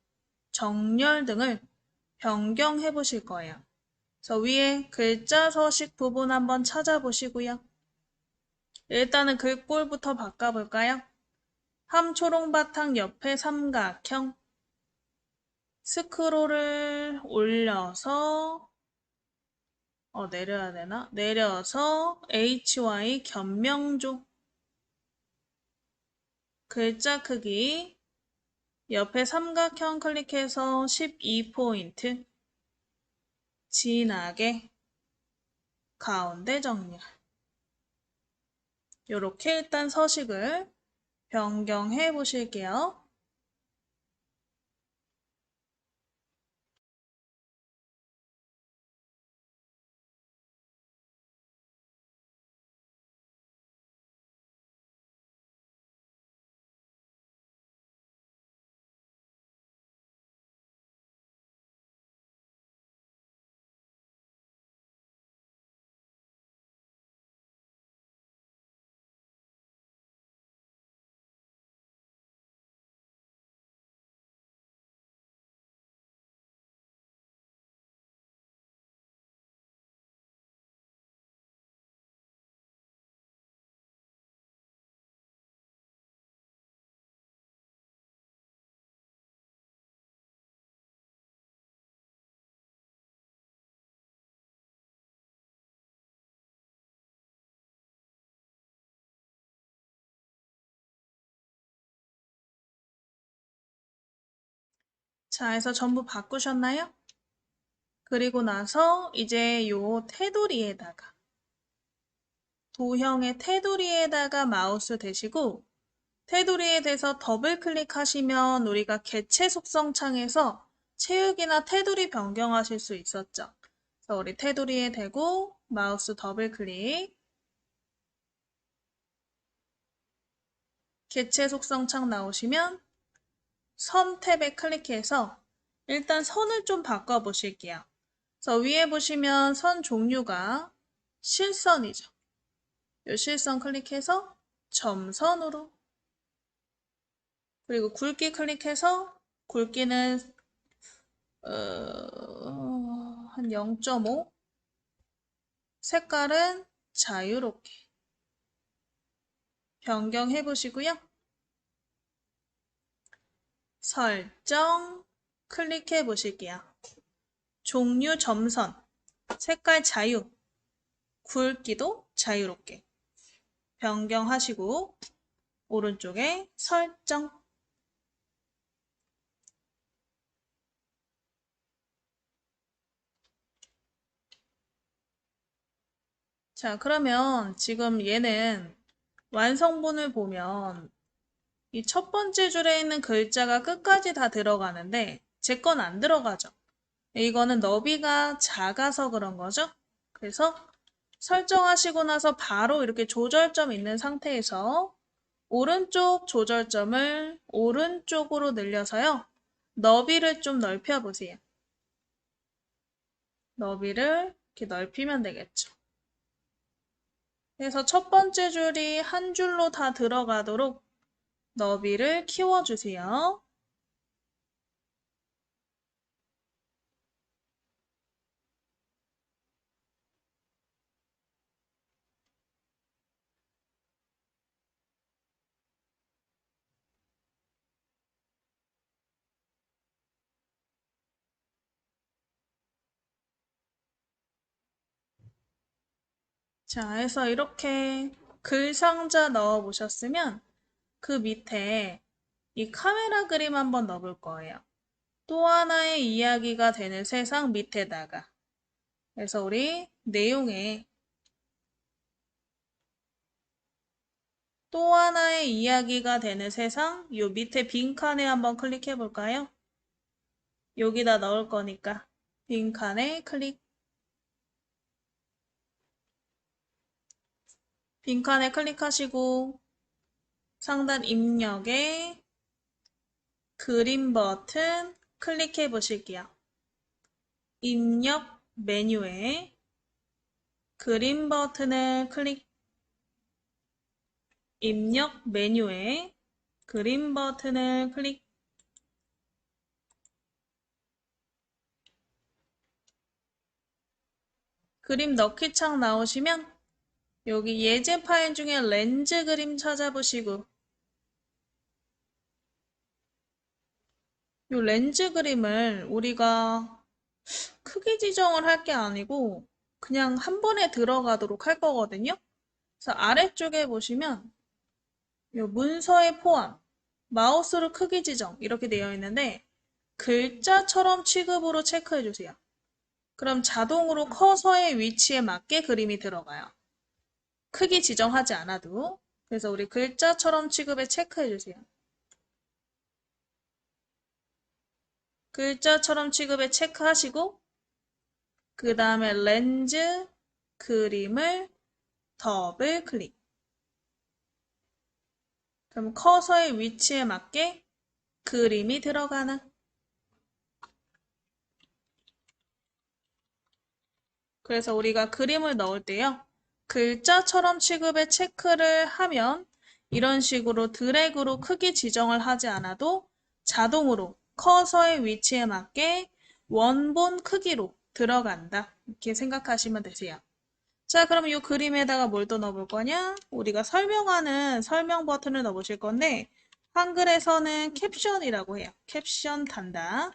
[SPEAKER 1] 정렬 등을 변경해 보실 거예요. 그래서 위에 글자 서식 부분 한번 찾아보시고요. 일단은 글꼴부터 바꿔볼까요? 함초롱 바탕 옆에 삼각형, 스크롤을 올려서 내려야 되나? 내려서 HY 견명조 글자 크기 옆에 삼각형 클릭해서 12포인트 진하게 가운데 정렬 이렇게 일단 서식을 변경해 보실게요. 자, 해서 전부 바꾸셨나요? 그리고 나서 이제 요 테두리에다가 도형의 테두리에다가 마우스 대시고 테두리에 대해서 더블 클릭하시면 우리가 개체 속성 창에서 체육이나 테두리 변경하실 수 있었죠. 그래서 우리 테두리에 대고 마우스 더블 클릭 개체 속성 창 나오시면 선 탭에 클릭해서 일단 선을 좀 바꿔 보실게요. 그래서 위에 보시면 선 종류가 실선이죠. 이 실선 클릭해서 점선으로 그리고 굵기 클릭해서 굵기는 한 0.5 색깔은 자유롭게 변경해 보시고요. 설정 클릭해 보실게요. 종류 점선 색깔 자유 굵기도 자유롭게 변경하시고 오른쪽에 설정 자, 그러면 지금 얘는 완성본을 보면 이 첫 번째 줄에 있는 글자가 끝까지 다 들어가는데 제 건 안 들어가죠. 이거는 너비가 작아서 그런 거죠. 그래서 설정하시고 나서 바로 이렇게 조절점 있는 상태에서 오른쪽 조절점을 오른쪽으로 늘려서요. 너비를 좀 넓혀 보세요. 너비를 이렇게 넓히면 되겠죠. 그래서 첫 번째 줄이 한 줄로 다 들어가도록 너비를 키워주세요. 자, 해서 이렇게 글 상자 넣어 보셨으면 그 밑에 이 카메라 그림 한번 넣어볼 거예요. 또 하나의 이야기가 되는 세상 밑에다가. 그래서 우리 내용에 또 하나의 이야기가 되는 세상 요 밑에 빈칸에 한번 클릭해 볼까요? 여기다 넣을 거니까 빈칸에 클릭. 빈칸에 클릭하시고 상단 입력에 그림 버튼 클릭해 보실게요. 입력 메뉴에 그림 버튼을 클릭, 입력 메뉴에 그림 버튼을 클릭, 그림 넣기 창 나오시면 여기 예제 파일 중에 렌즈 그림 찾아보시고 이 렌즈 그림을 우리가 크기 지정을 할 게 아니고 그냥 한 번에 들어가도록 할 거거든요. 그래서 아래쪽에 보시면 이 문서의 포함, 마우스로 크기 지정 이렇게 되어 있는데 글자처럼 취급으로 체크해 주세요. 그럼 자동으로 커서의 위치에 맞게 그림이 들어가요. 크기 지정하지 않아도. 그래서 우리 글자처럼 취급에 체크해 주세요. 글자처럼 취급에 체크하시고 그 다음에 렌즈 그림을 더블 클릭. 그럼 커서의 위치에 맞게 그림이 들어가는. 그래서 우리가 그림을 넣을 때요. 글자처럼 취급에 체크를 하면 이런 식으로 드래그로 크기 지정을 하지 않아도 자동으로 커서의 위치에 맞게 원본 크기로 들어간다. 이렇게 생각하시면 되세요. 자, 그럼 이 그림에다가 뭘 또 넣어볼 거냐? 우리가 설명하는 설명 버튼을 넣어보실 건데 한글에서는 캡션이라고 해요. 캡션 단다.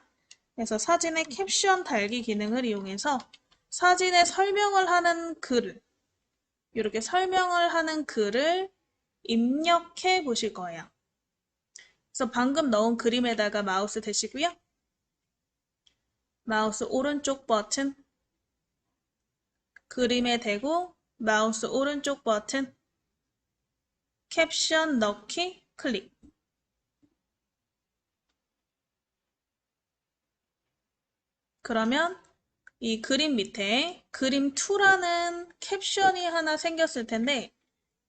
[SPEAKER 1] 그래서 사진의 캡션 달기 기능을 이용해서 사진에 설명을 하는 글을 이렇게 설명을 하는 글을 입력해 보실 거예요. 그래서 방금 넣은 그림에다가 마우스 대시고요. 마우스 오른쪽 버튼, 그림에 대고 마우스 오른쪽 버튼, 캡션 넣기 클릭. 그러면 이 그림 밑에 그림 2라는 캡션이 하나 생겼을 텐데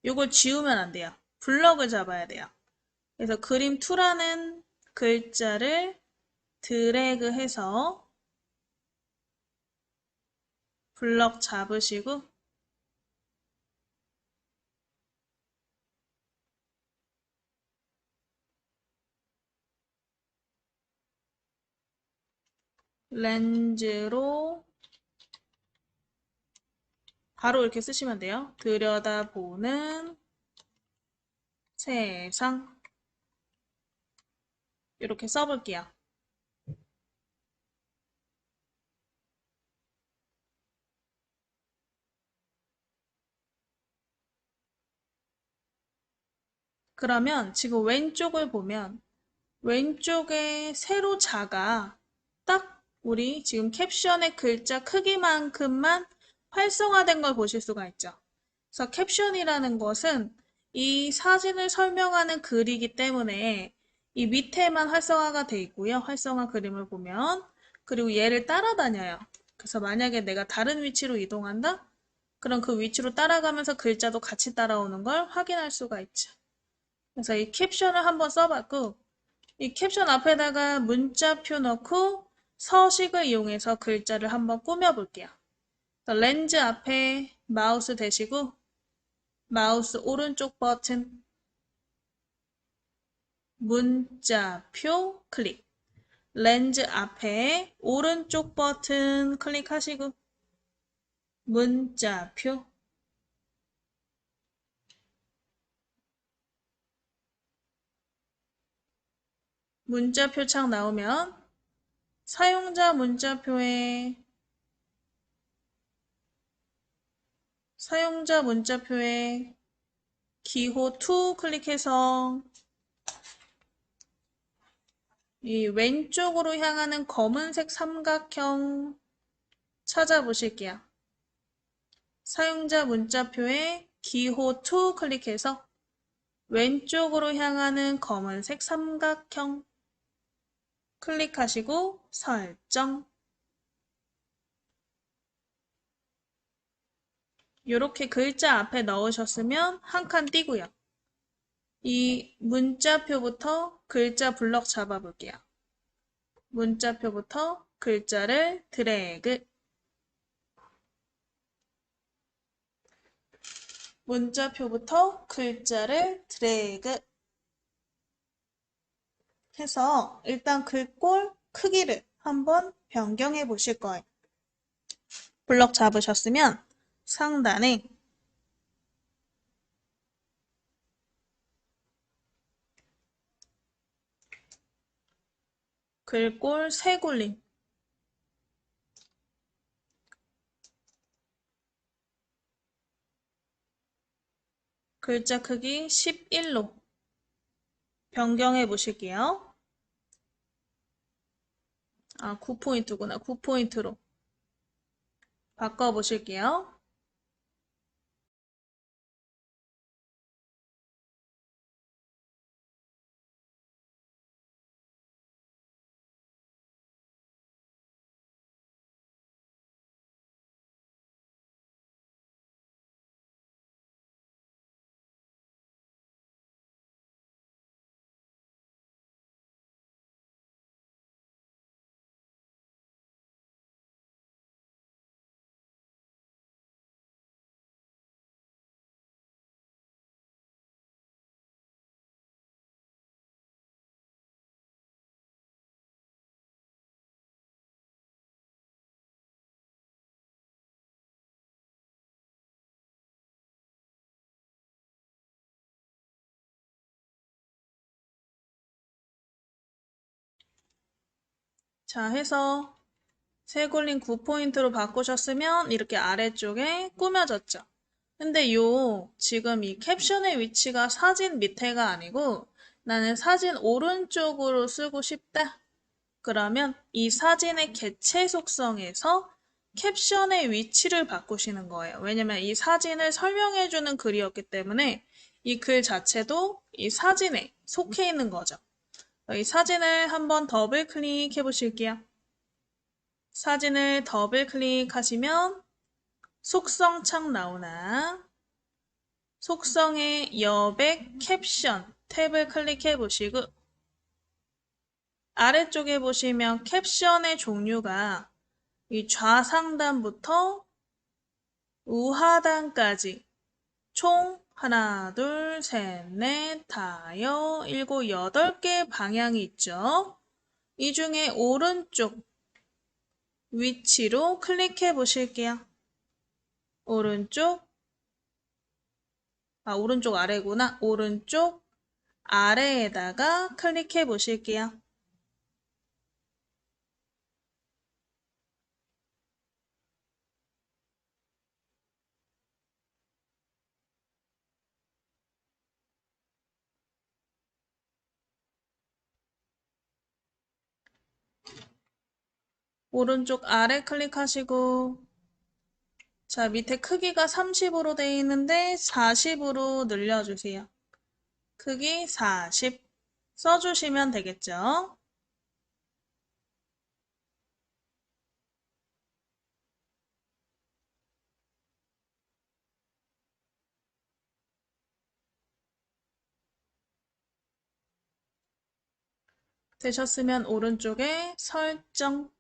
[SPEAKER 1] 이걸 지우면 안 돼요. 블럭을 잡아야 돼요. 그래서 그림 2라는 글자를 드래그해서 블럭 잡으시고 렌즈로 바로 이렇게 쓰시면 돼요. 들여다보는 세상. 이렇게 써볼게요. 그러면 지금 왼쪽을 보면 왼쪽에 세로자가 딱 우리 지금 캡션의 글자 크기만큼만 활성화된 걸 보실 수가 있죠. 그래서 캡션이라는 것은 이 사진을 설명하는 글이기 때문에 이 밑에만 활성화가 돼 있고요. 활성화 그림을 보면. 그리고 얘를 따라다녀요. 그래서 만약에 내가 다른 위치로 이동한다? 그럼 그 위치로 따라가면서 글자도 같이 따라오는 걸 확인할 수가 있죠. 그래서 이 캡션을 한번 써봤고 이 캡션 앞에다가 문자표 넣고 서식을 이용해서 글자를 한번 꾸며볼게요. 렌즈 앞에 마우스 대시고 마우스 오른쪽 버튼 문자표 클릭. 렌즈 앞에 오른쪽 버튼 클릭하시고 문자표. 문자표 창 나오면 사용자 문자표에 기호 2 클릭해서 이 왼쪽으로 향하는 검은색 삼각형 찾아보실게요. 사용자 문자표에 기호 2 클릭해서 왼쪽으로 향하는 검은색 삼각형 클릭하시고 설정. 이렇게 글자 앞에 넣으셨으면 한 칸 띄고요. 이 문자표부터 글자 블럭 잡아볼게요. 문자표부터 글자를 드래그. 문자표부터 글자를 드래그 해서 일단 글꼴 크기를 한번 변경해 보실 거예요. 블럭 잡으셨으면 상단에 글꼴 세굴림 글자 크기 11로 변경해 보실게요. 9포인트구나. 9포인트로 바꿔 보실게요. 자, 해서 세골림 9포인트로 바꾸셨으면 이렇게 아래쪽에 꾸며졌죠. 근데 지금 이 캡션의 위치가 사진 밑에가 아니고 나는 사진 오른쪽으로 쓰고 싶다. 그러면 이 사진의 개체 속성에서 캡션의 위치를 바꾸시는 거예요. 왜냐면 이 사진을 설명해주는 글이었기 때문에 이 글 자체도 이 사진에 속해 있는 거죠. 이 사진을 한번 더블 클릭해 보실게요. 사진을 더블 클릭하시면 속성 창 나오나 속성의 여백 캡션 탭을 클릭해 보시고 아래쪽에 보시면 캡션의 종류가 이 좌상단부터 우하단까지 총 하나, 둘, 셋, 넷, 다섯, 일곱, 8개 방향이 있죠. 이 중에 오른쪽 위치로 클릭해 보실게요. 오른쪽 아래구나. 오른쪽 아래에다가 클릭해 보실게요. 오른쪽 아래 클릭하시고 자, 밑에 크기가 30으로 되어 있는데 40으로 늘려주세요. 크기 40 써주시면 되겠죠. 되셨으면 오른쪽에 설정.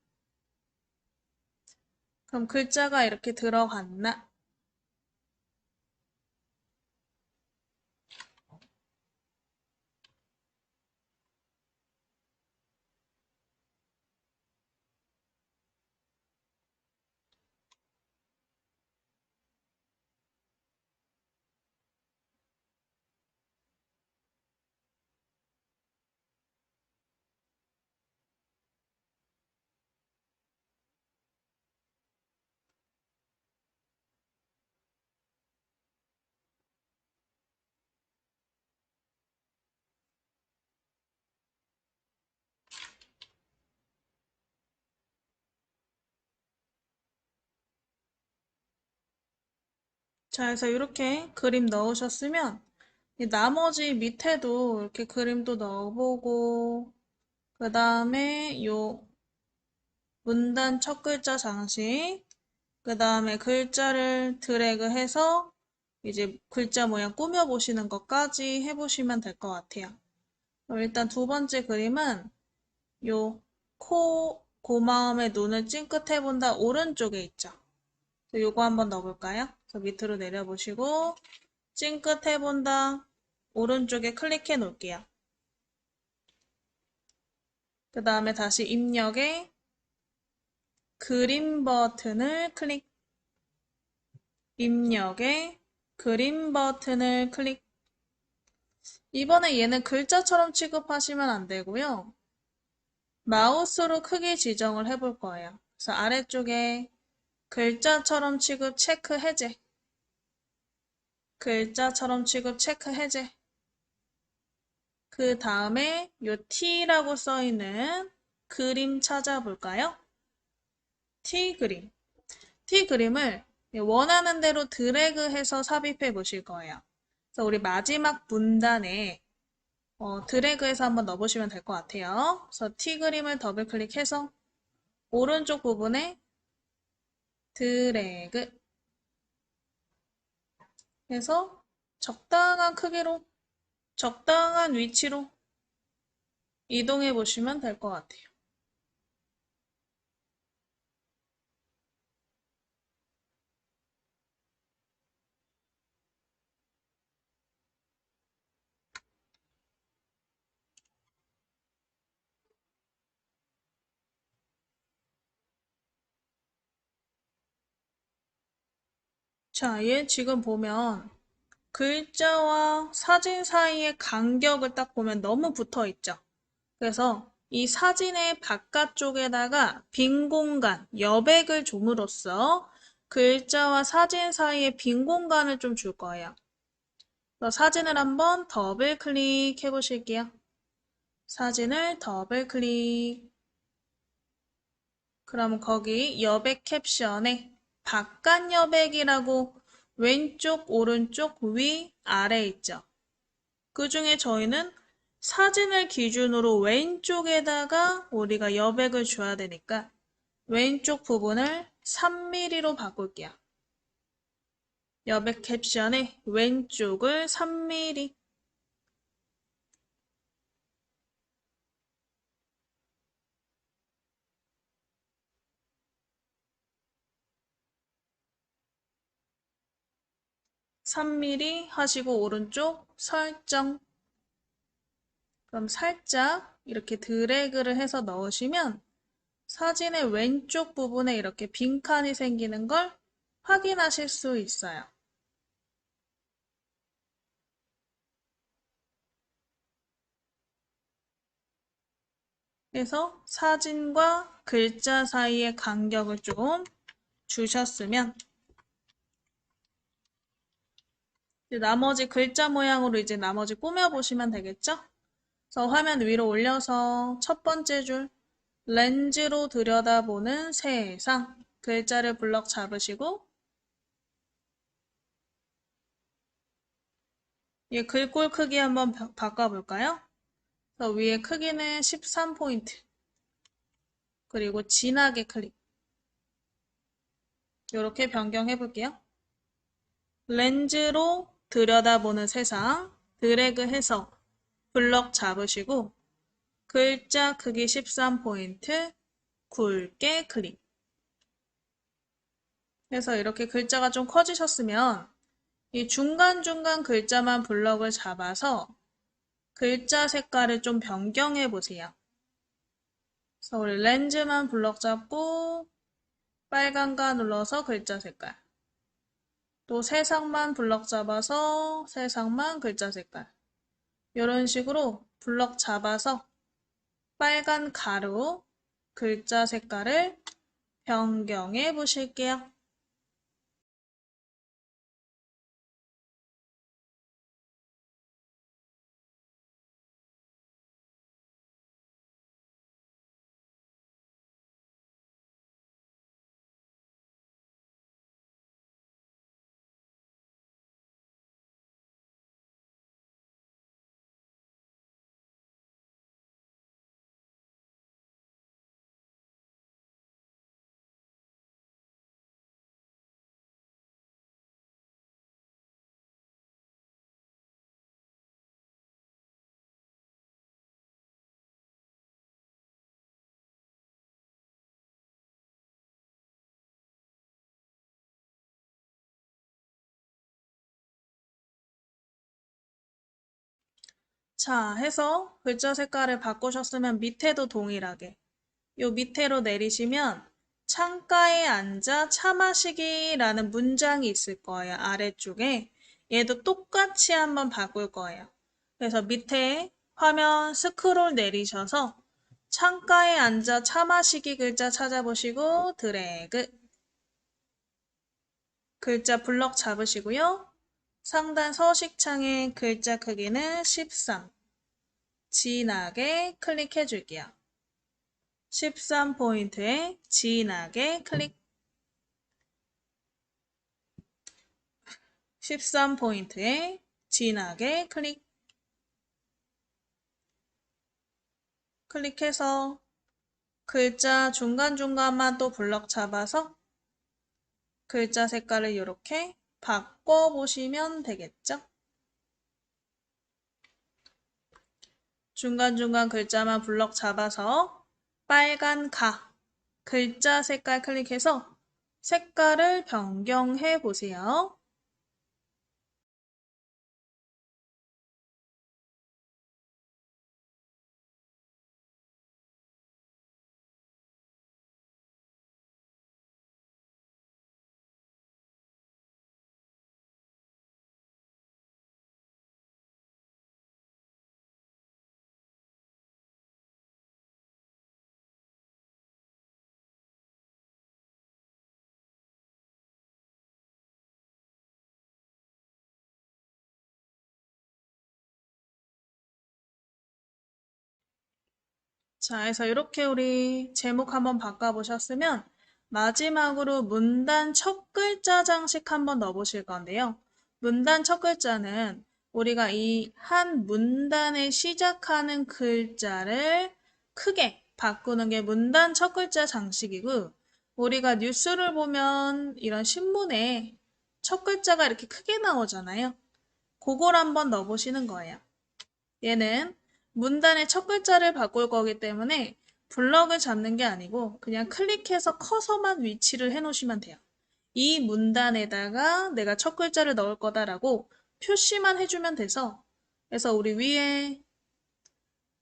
[SPEAKER 1] 그럼 글자가 이렇게 들어갔나? 자, 그래서 이렇게 그림 넣으셨으면 이 나머지 밑에도 이렇게 그림도 넣어보고 그 다음에 요 문단 첫 글자 장식 그 다음에 글자를 드래그해서 이제 글자 모양 꾸며보시는 것까지 해보시면 될 것 같아요. 그럼 일단 두 번째 그림은 요 고마움의 눈을 찡긋해 본다 오른쪽에 있죠. 요거 한번 넣어볼까요? 그래서 밑으로 내려보시고 찡긋해 본다 오른쪽에 클릭해 놓을게요. 그 다음에 다시 입력에 그림 버튼을 클릭 입력에 그림 버튼을 클릭 이번에 얘는 글자처럼 취급하시면 안 되고요. 마우스로 크기 지정을 해볼 거예요. 그래서 아래쪽에 글자처럼 취급 체크 해제 글자처럼 취급 체크 해제 그 다음에 요 T라고 써있는 그림 찾아볼까요? T 그림. T 그림을 원하는 대로 드래그해서 삽입해 보실 거예요. 그래서 우리 마지막 문단에 드래그해서 한번 넣어보시면 될 것 같아요. 그래서 T 그림을 더블 클릭해서 오른쪽 부분에 드래그 해서 적당한 크기로 적당한 위치로 이동해 보시면 될 것 같아요. 자, 얘 지금 보면 글자와 사진 사이의 간격을 딱 보면 너무 붙어 있죠. 그래서 이 사진의 바깥쪽에다가 빈 공간, 여백을 줌으로써 글자와 사진 사이에 빈 공간을 좀 줄 거예요. 그래서 사진을 한번 더블 클릭해 보실게요. 사진을 더블 클릭. 그럼 거기 여백 캡션에 바깥 여백이라고 왼쪽, 오른쪽, 위, 아래 있죠. 그 중에 저희는 사진을 기준으로 왼쪽에다가 우리가 여백을 줘야 되니까 왼쪽 부분을 3mm로 바꿀게요. 여백 캡션에 왼쪽을 3mm. 하시고 오른쪽 설정. 그럼 살짝 이렇게 드래그를 해서 넣으시면 사진의 왼쪽 부분에 이렇게 빈칸이 생기는 걸 확인하실 수 있어요. 그래서 사진과 글자 사이의 간격을 좀 주셨으면 이제 나머지 글자 모양으로 이제 나머지 꾸며보시면 되겠죠? 그래서 화면 위로 올려서 첫 번째 줄 렌즈로 들여다보는 세상 글자를 블럭 잡으시고 이 글꼴 크기 한번 바꿔볼까요? 그래서 위에 크기는 13포인트 그리고 진하게 클릭 이렇게 변경해 볼게요. 렌즈로 들여다보는 세상 드래그해서 블럭 잡으시고 글자 크기 13포인트 굵게 클릭 그래서 이렇게 글자가 좀 커지셨으면 이 중간중간 글자만 블럭을 잡아서 글자 색깔을 좀 변경해 보세요. 그래서 우리 렌즈만 블럭 잡고 빨간가 눌러서 글자 색깔 또 세상만 블럭 잡아서 세상만 글자 색깔 이런 식으로 블럭 잡아서 빨간 가루 글자 색깔을 변경해 보실게요. 자, 해서 글자 색깔을 바꾸셨으면 밑에도 동일하게 요 밑으로 내리시면 창가에 앉아 차 마시기라는 문장이 있을 거예요. 아래쪽에. 얘도 똑같이 한번 바꿀 거예요. 그래서 밑에 화면 스크롤 내리셔서 창가에 앉아 차 마시기 글자 찾아보시고 드래그 글자 블럭 잡으시고요. 상단 서식창의 글자 크기는 13 진하게 클릭해 줄게요. 13포인트에 진하게 클릭 13포인트에 진하게 클릭해서 글자 중간중간만 또 블럭 잡아서 글자 색깔을 이렇게 바꿔보시면 되겠죠? 중간중간 글자만 블럭 잡아서 빨간 가 글자 색깔 클릭해서 색깔을 변경해 보세요. 자, 그래서 이렇게 우리 제목 한번 바꿔보셨으면 마지막으로 문단 첫 글자 장식 한번 넣어보실 건데요. 문단 첫 글자는 우리가 이 한 문단에 시작하는 글자를 크게 바꾸는 게 문단 첫 글자 장식이고, 우리가 뉴스를 보면 이런 신문에 첫 글자가 이렇게 크게 나오잖아요. 그걸 한번 넣어보시는 거예요. 얘는 문단의 첫 글자를 바꿀 거기 때문에 블럭을 잡는 게 아니고 그냥 클릭해서 커서만 위치를 해 놓으시면 돼요. 이 문단에다가 내가 첫 글자를 넣을 거다라고 표시만 해주면 돼서, 그래서 우리 위에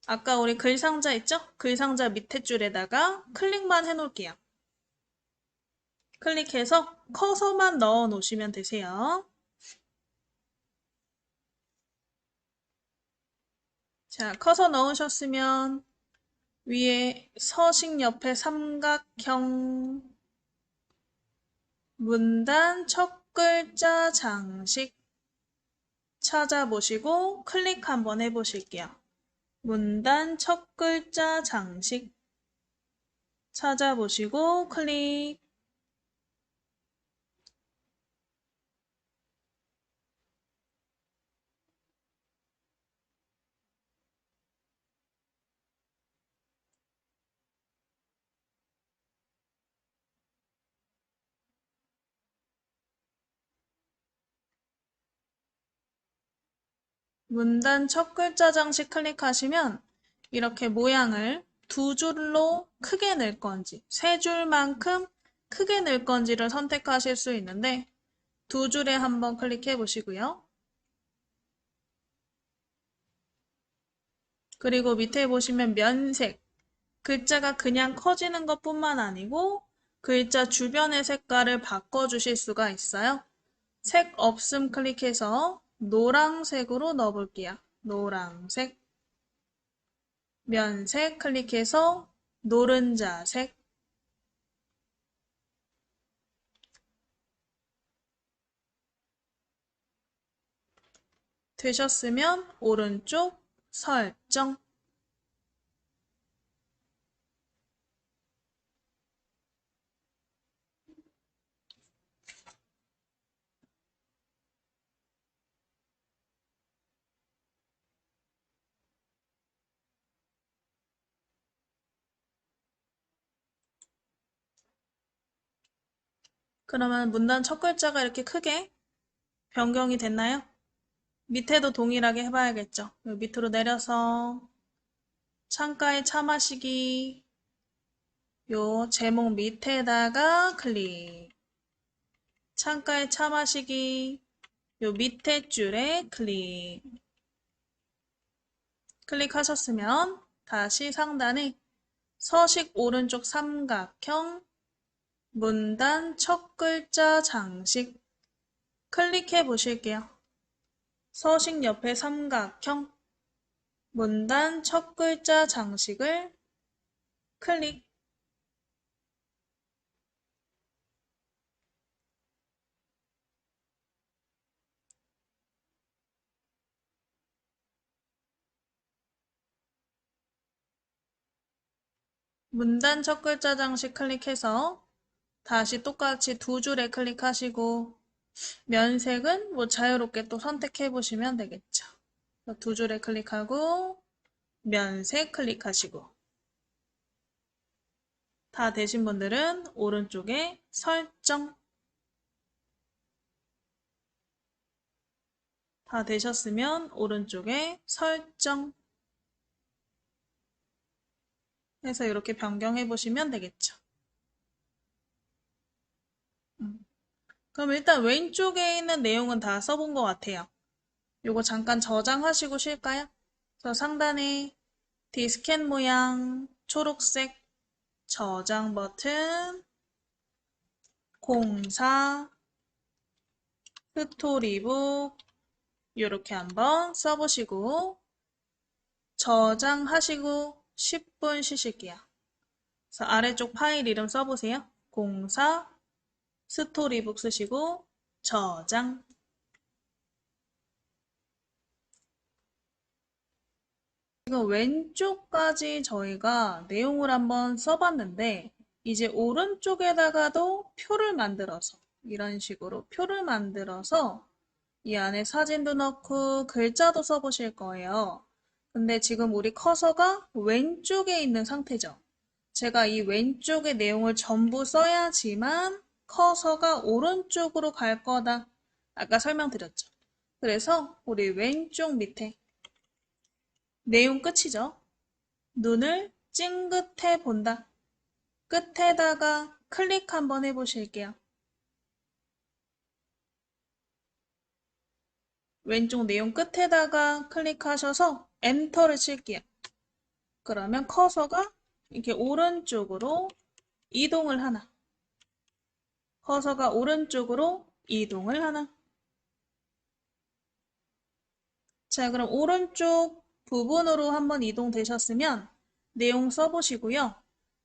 [SPEAKER 1] 아까 우리 글 상자 있죠? 글 상자 밑에 줄에다가 클릭만 해 놓을게요. 클릭해서 커서만 넣어 놓으시면 되세요. 자, 커서 넣으셨으면 위에 서식 옆에 삼각형 문단 첫 글자 장식 찾아보시고 클릭 한번 해보실게요. 문단 첫 글자 장식 찾아보시고 클릭. 문단 첫 글자 장식 클릭하시면 이렇게 모양을 두 줄로 크게 낼 건지, 세 줄만큼 크게 낼 건지를 선택하실 수 있는데, 두 줄에 한번 클릭해 보시고요. 그리고 밑에 보시면 면색, 글자가 그냥 커지는 것뿐만 아니고 글자 주변의 색깔을 바꿔주실 수가 있어요. 색 없음 클릭해서 노란색으로 넣어볼게요. 노란색. 면색 클릭해서 노른자색. 되셨으면 오른쪽 설정. 그러면 문단 첫 글자가 이렇게 크게 변경이 됐나요? 밑에도 동일하게 해봐야겠죠. 밑으로 내려서 창가에 차 마시기, 요 제목 밑에다가 클릭. 창가에 차 마시기, 요 밑에 줄에 클릭. 클릭하셨으면 다시 상단에 서식 오른쪽 삼각형 문단 첫 글자 장식 클릭해 보실게요. 서식 옆에 삼각형 문단 첫 글자 장식을 클릭. 문단 첫 글자 장식 클릭해서 다시 똑같이 두 줄에 클릭하시고, 면색은 뭐 자유롭게 또 선택해 보시면 되겠죠. 두 줄에 클릭하고 면색 클릭하시고, 다 되신 분들은 오른쪽에 설정. 다 되셨으면 오른쪽에 설정 해서 이렇게 변경해 보시면 되겠죠. 그럼 일단 왼쪽에 있는 내용은 다 써본 것 같아요. 요거 잠깐 저장하시고 쉴까요? 그래서 상단에 디스켓 모양 초록색 저장 버튼, 공사, 스토리북 이렇게 한번 써보시고 저장하시고 10분 쉬실게요. 그래서 아래쪽 파일 이름 써보세요. 공사, 스토리북 쓰시고 저장. 지금 왼쪽까지 저희가 내용을 한번 써봤는데 이제 오른쪽에다가도 표를 만들어서 이런 식으로 표를 만들어서 이 안에 사진도 넣고 글자도 써보실 거예요. 근데 지금 우리 커서가 왼쪽에 있는 상태죠. 제가 이 왼쪽의 내용을 전부 써야지만 커서가 오른쪽으로 갈 거다. 아까 설명드렸죠. 그래서 우리 왼쪽 밑에 내용 끝이죠. 눈을 찡긋해 본다. 끝에다가 클릭 한번 해보실게요. 왼쪽 내용 끝에다가 클릭하셔서 엔터를 칠게요. 그러면 커서가 이렇게 오른쪽으로 이동을 하나. 커서가 오른쪽으로 이동을 하나. 자, 그럼 오른쪽 부분으로 한번 이동되셨으면 내용 써보시고요.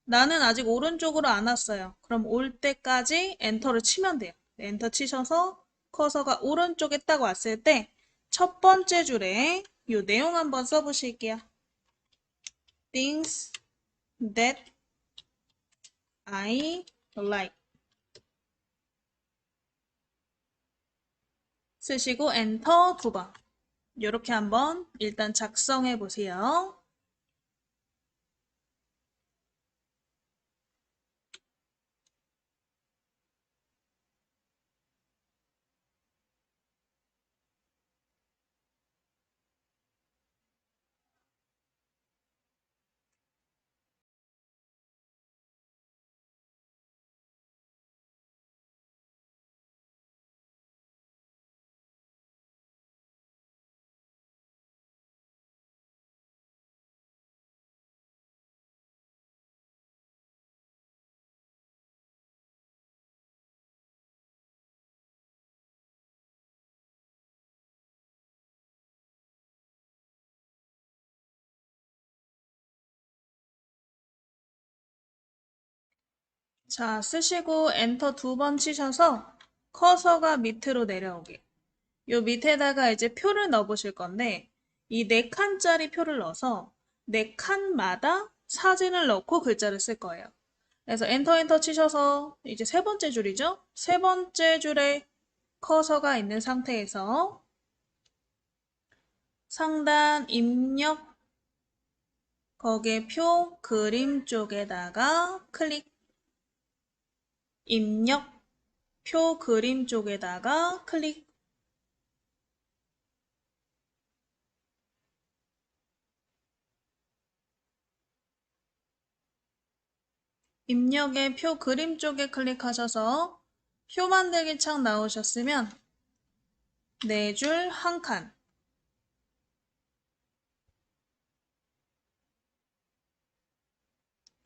[SPEAKER 1] 나는 아직 오른쪽으로 안 왔어요. 그럼 올 때까지 엔터를 치면 돼요. 엔터 치셔서 커서가 오른쪽에 딱 왔을 때 첫 번째 줄에 이 내용 한번 써보실게요. Things that I like. 쓰시고 엔터 2번. 이렇게 한번 일단 작성해 보세요. 자, 쓰시고 엔터 2번 치셔서 커서가 밑으로 내려오게. 요 밑에다가 이제 표를 넣어 보실 건데 이 4칸짜리 표를 넣어서 4칸마다 사진을 넣고 글자를 쓸 거예요. 그래서 엔터 치셔서 이제 세 번째 줄이죠? 세 번째 줄에 커서가 있는 상태에서 상단 입력 거기에 표 그림 쪽에다가 클릭 입력 표 그림 쪽에다가 클릭 입력의 표 그림 쪽에 클릭하셔서 표 만들기 창 나오셨으면 4줄 1칸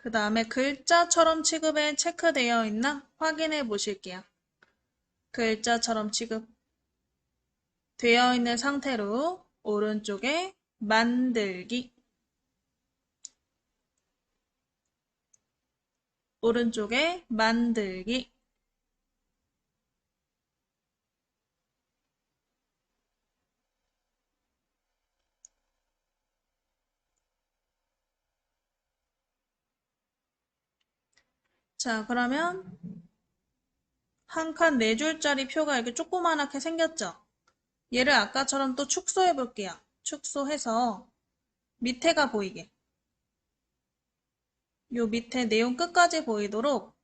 [SPEAKER 1] 그 다음에 글자처럼 취급에 체크되어 있나 확인해 보실게요. 글자처럼 취급 되어 있는 상태로 오른쪽에 만들기 오른쪽에 만들기 자 그러면 한 칸 4줄짜리 표가 이렇게 조그만하게 생겼죠? 얘를 아까처럼 또 축소해 볼게요. 축소해서 밑에가 보이게 요 밑에 내용 끝까지 보이도록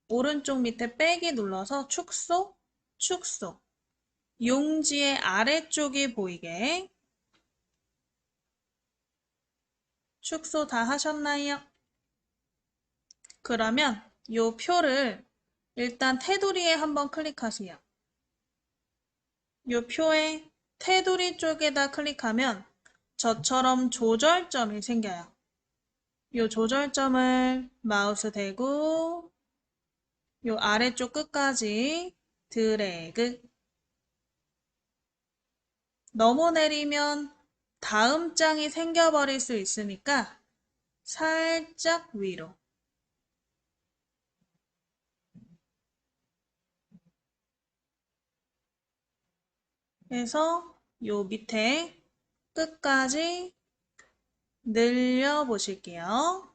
[SPEAKER 1] 오른쪽 밑에 빼기 눌러서 축소, 축소 용지의 아래쪽이 보이게 축소 다 하셨나요? 그러면 요 표를 일단 테두리에 한번 클릭하세요. 요 표에 테두리 쪽에다 클릭하면 저처럼 조절점이 생겨요. 요 조절점을 마우스 대고 요 아래쪽 끝까지 드래그 너무 내리면 다음 장이 생겨버릴 수 있으니까 살짝 위로 해서 요 밑에 끝까지 늘려 보실게요.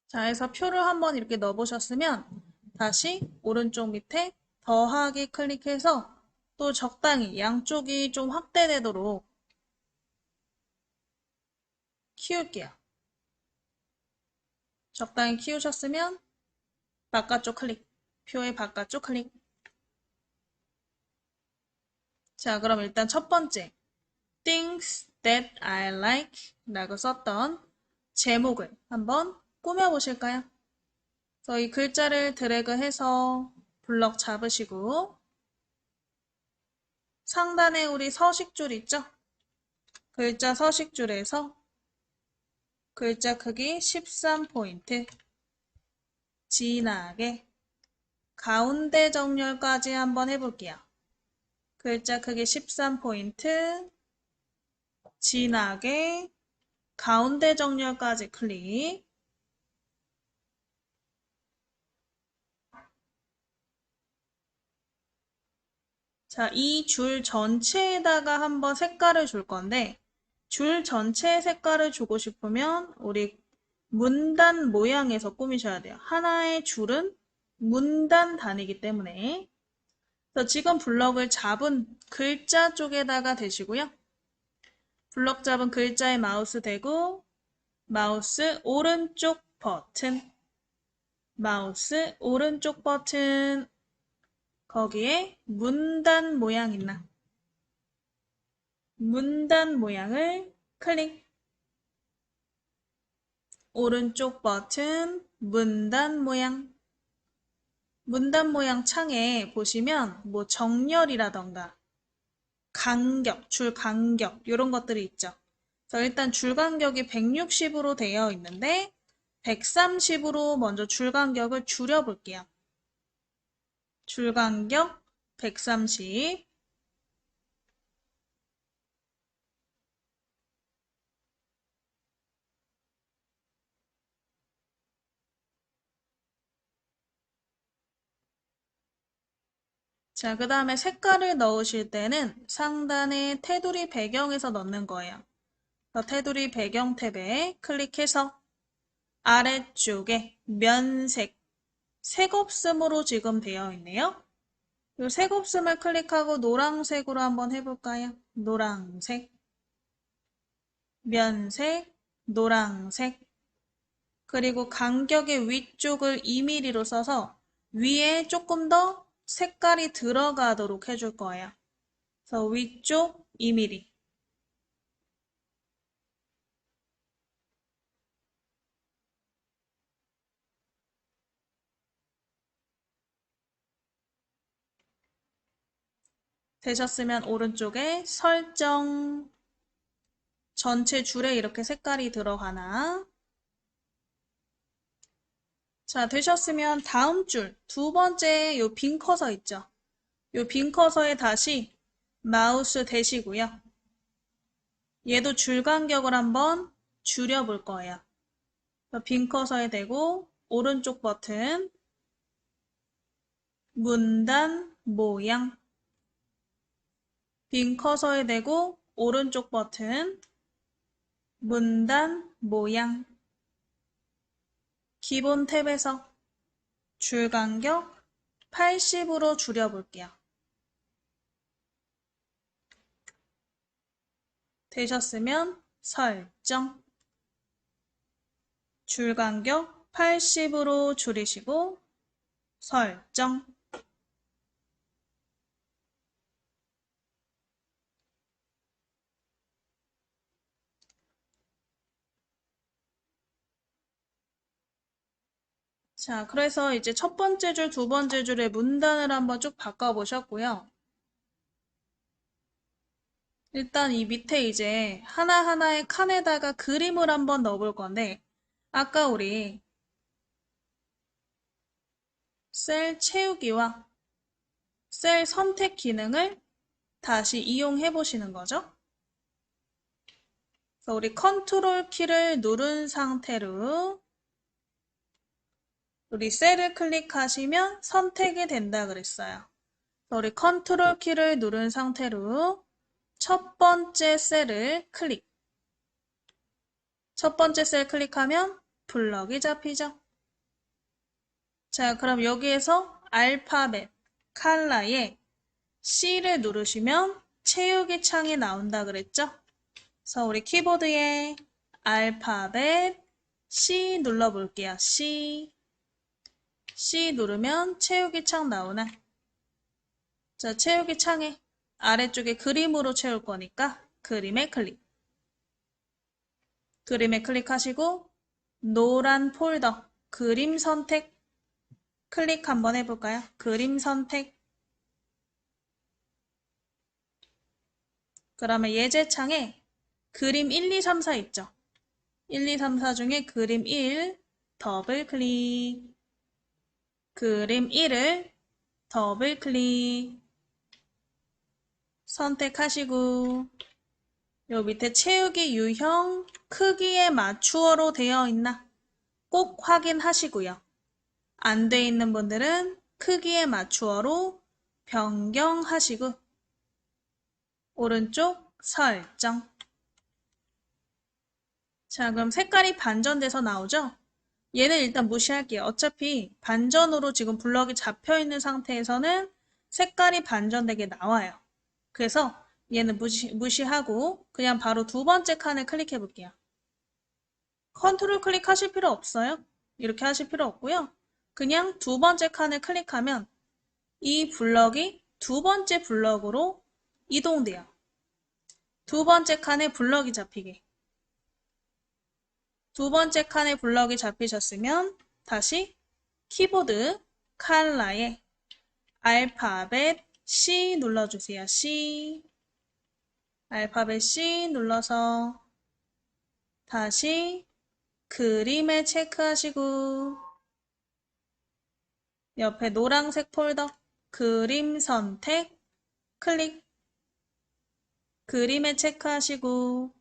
[SPEAKER 1] 자, 해서 표를 한번 이렇게 넣어보셨으면 다시 오른쪽 밑에 더하기 클릭해서 또 적당히 양쪽이 좀 확대되도록 키울게요. 적당히 키우셨으면 바깥쪽 클릭, 표의 바깥쪽 클릭. 자, 그럼 일단 첫 번째 Things that I like 라고 썼던 제목을 한번 꾸며보실까요? 그래서 이 글자를 드래그해서 블럭 잡으시고 상단에 우리 서식줄 있죠? 글자 서식줄에서 글자 크기 13포인트 진하게 가운데 정렬까지 한번 해볼게요. 글자 크기 13포인트 진하게 가운데 정렬까지 클릭. 자, 이 줄 전체에다가 한번 색깔을 줄 건데 줄 전체에 색깔을 주고 싶으면 우리 문단 모양에서 꾸미셔야 돼요. 하나의 줄은 문단 단위이기 때문에. 그래서 지금 블럭을 잡은 글자 쪽에다가 대시고요. 블럭 잡은 글자에 마우스 대고 마우스 오른쪽 버튼 마우스 오른쪽 버튼 거기에 문단 모양 있나? 문단 모양을 클릭. 오른쪽 버튼 문단 모양. 문단 모양 창에 보시면 뭐 정렬이라던가 간격, 줄 간격 이런 것들이 있죠. 그래서 일단 줄 간격이 160으로 되어 있는데 130으로 먼저 줄 간격을 줄여볼게요. 줄 간격 130. 자, 그 다음에 색깔을 넣으실 때는 상단에 테두리 배경에서 넣는 거예요. 테두리 배경 탭에 클릭해서 아래쪽에 면색, 색없음으로 지금 되어 있네요. 이 색없음을 클릭하고 노란색으로 한번 해볼까요? 노란색, 면색, 노란색. 그리고 간격의 위쪽을 2mm로 써서 위에 조금 더 색깔이 들어가도록 해줄 거예요. 그래서 위쪽 2mm. 되셨으면 오른쪽에 설정 전체 줄에 이렇게 색깔이 들어가나? 자, 되셨으면 다음 줄 두 번째 요 빈 커서 있죠? 요 빈 커서에 다시 마우스 대시고요. 얘도 줄 간격을 한번 줄여볼 거예요. 빈 커서에 대고 오른쪽 버튼 문단 모양 빈 커서에 대고 오른쪽 버튼 문단 모양 기본 탭에서 줄 간격 80으로 줄여볼게요. 되셨으면 설정 줄 간격 80으로 줄이시고 설정 자, 그래서 이제 첫 번째 줄, 두 번째 줄의 문단을 한번 쭉 바꿔보셨고요. 일단 이 밑에 이제 하나하나의 칸에다가 그림을 한번 넣어볼 건데, 아까 우리 셀 채우기와 셀 선택 기능을 다시 이용해 보시는 거죠. 그래서 우리 컨트롤 키를 누른 상태로 우리 셀을 클릭하시면 선택이 된다 그랬어요. 그래서 우리 컨트롤 키를 누른 상태로 첫 번째 셀을 클릭. 첫 번째 셀 클릭하면 블럭이 잡히죠. 자, 그럼 여기에서 알파벳 칼라에 C를 누르시면 채우기 창이 나온다 그랬죠? 그래서 우리 키보드에 알파벳 C 눌러볼게요. C 누르면 채우기 창 나오나? 자, 채우기 창에 아래쪽에 그림으로 채울 거니까 그림에 클릭. 그림에 클릭하시고 노란 폴더 그림 선택 클릭 한번 해볼까요? 그림 선택. 그러면 예제창에 그림 1, 2, 3, 4 있죠? 1, 2, 3, 4 중에 그림 1 더블 클릭. 그림 1을 더블 클릭. 선택하시고 요 밑에 채우기 유형 크기에 맞추어로 되어 있나 꼭 확인하시고요. 안 돼 있는 분들은 크기에 맞추어로 변경하시고 오른쪽 설정. 자, 그럼 색깔이 반전돼서 나오죠? 얘는 일단 무시할게요. 어차피 반전으로 지금 블럭이 잡혀 있는 상태에서는 색깔이 반전되게 나와요. 그래서 얘는 무시하고 그냥 바로 두 번째 칸을 클릭해 볼게요. 컨트롤 클릭하실 필요 없어요. 이렇게 하실 필요 없고요. 그냥 두 번째 칸을 클릭하면 이 블럭이 두 번째 블럭으로 이동돼요. 두 번째 칸에 블럭이 잡히게. 두 번째 칸에 블럭이 잡히셨으면 다시 키보드 칼라에 알파벳 C 눌러주세요. C. 알파벳 C 눌러서 다시 그림에 체크하시고 옆에 노란색 폴더 그림 선택 클릭. 그림에 체크하시고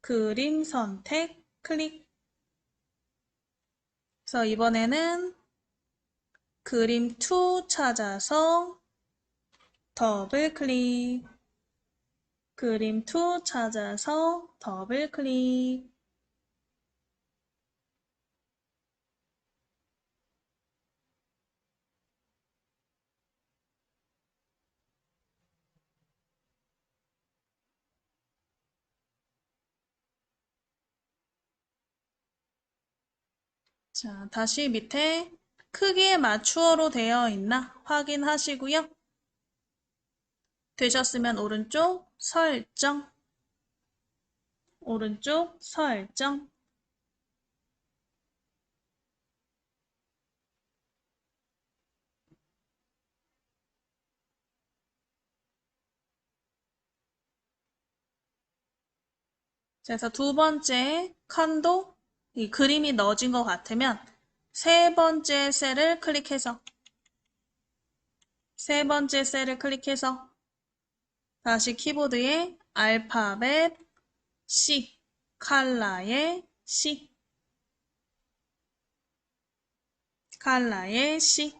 [SPEAKER 1] 그림 선택 클릭. 그래서 이번에는 그림 2 찾아서 더블 클릭. 그림 2 찾아서 더블 클릭. 자, 다시 밑에 크기에 맞추어로 되어 있나 확인하시고요. 되셨으면 오른쪽 설정. 오른쪽 설정. 그래서 두 번째 칸도 이 그림이 넣어진 것 같으면 세 번째 셀을 클릭해서 다시 키보드에 알파벳 C 칼라의 C 칼라의 C.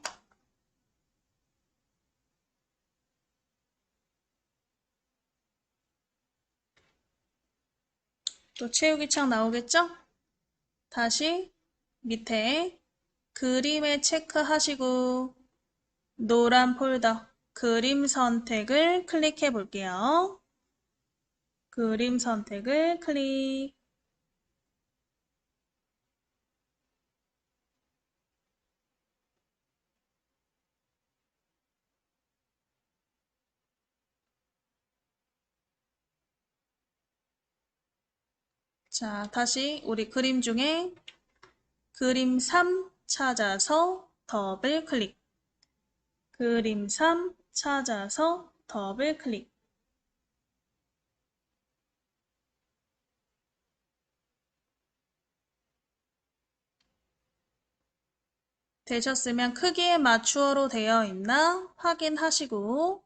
[SPEAKER 1] 또 채우기 창 나오겠죠? 다시 밑에 그림에 체크하시고 노란 폴더 그림 선택을 클릭해 볼게요. 그림 선택을 클릭. 자, 다시 우리 그림 중에 그림 3 찾아서 더블 클릭. 그림 3 찾아서 더블 클릭. 되셨으면 크기에 맞추어로 되어 있나 확인하시고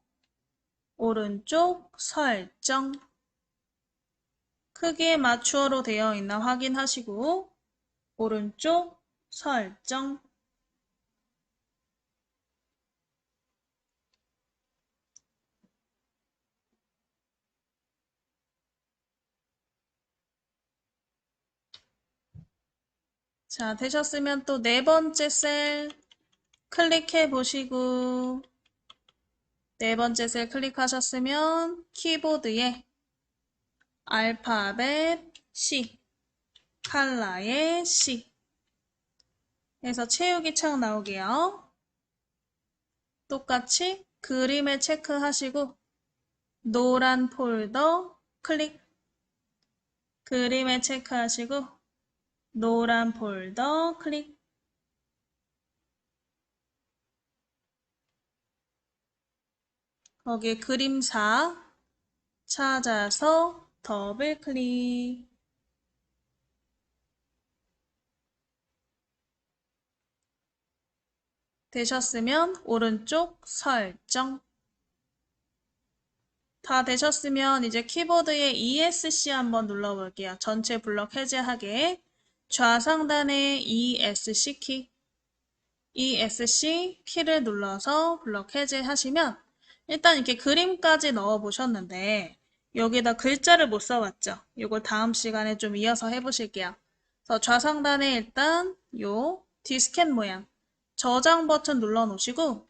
[SPEAKER 1] 오른쪽 설정. 크기에 맞추어로 되어 있나 확인하시고 오른쪽 설정. 자, 되셨으면 또 네 번째 셀 클릭해 보시고 네 번째 셀 클릭하셨으면 키보드에 알파벳 C, 칼라의 C 해서 채우기 창 나오게요. 똑같이 그림을 체크하시고 노란 폴더 클릭. 그림을 체크하시고 노란 폴더 클릭. 거기에 그림 4 찾아서 더블 클릭. 되셨으면 오른쪽 설정. 다 되셨으면 이제 키보드에 ESC 한번 눌러볼게요. 전체 블럭 해제하게. 좌상단에 ESC 키. ESC 키를 눌러서 블럭 해제하시면 일단 이렇게 그림까지 넣어 보셨는데 여기다 글자를 못 써봤죠? 이걸 다음 시간에 좀 이어서 해보실게요. 그래서 좌상단에 일단 요 디스켓 모양 저장 버튼 눌러 놓으시고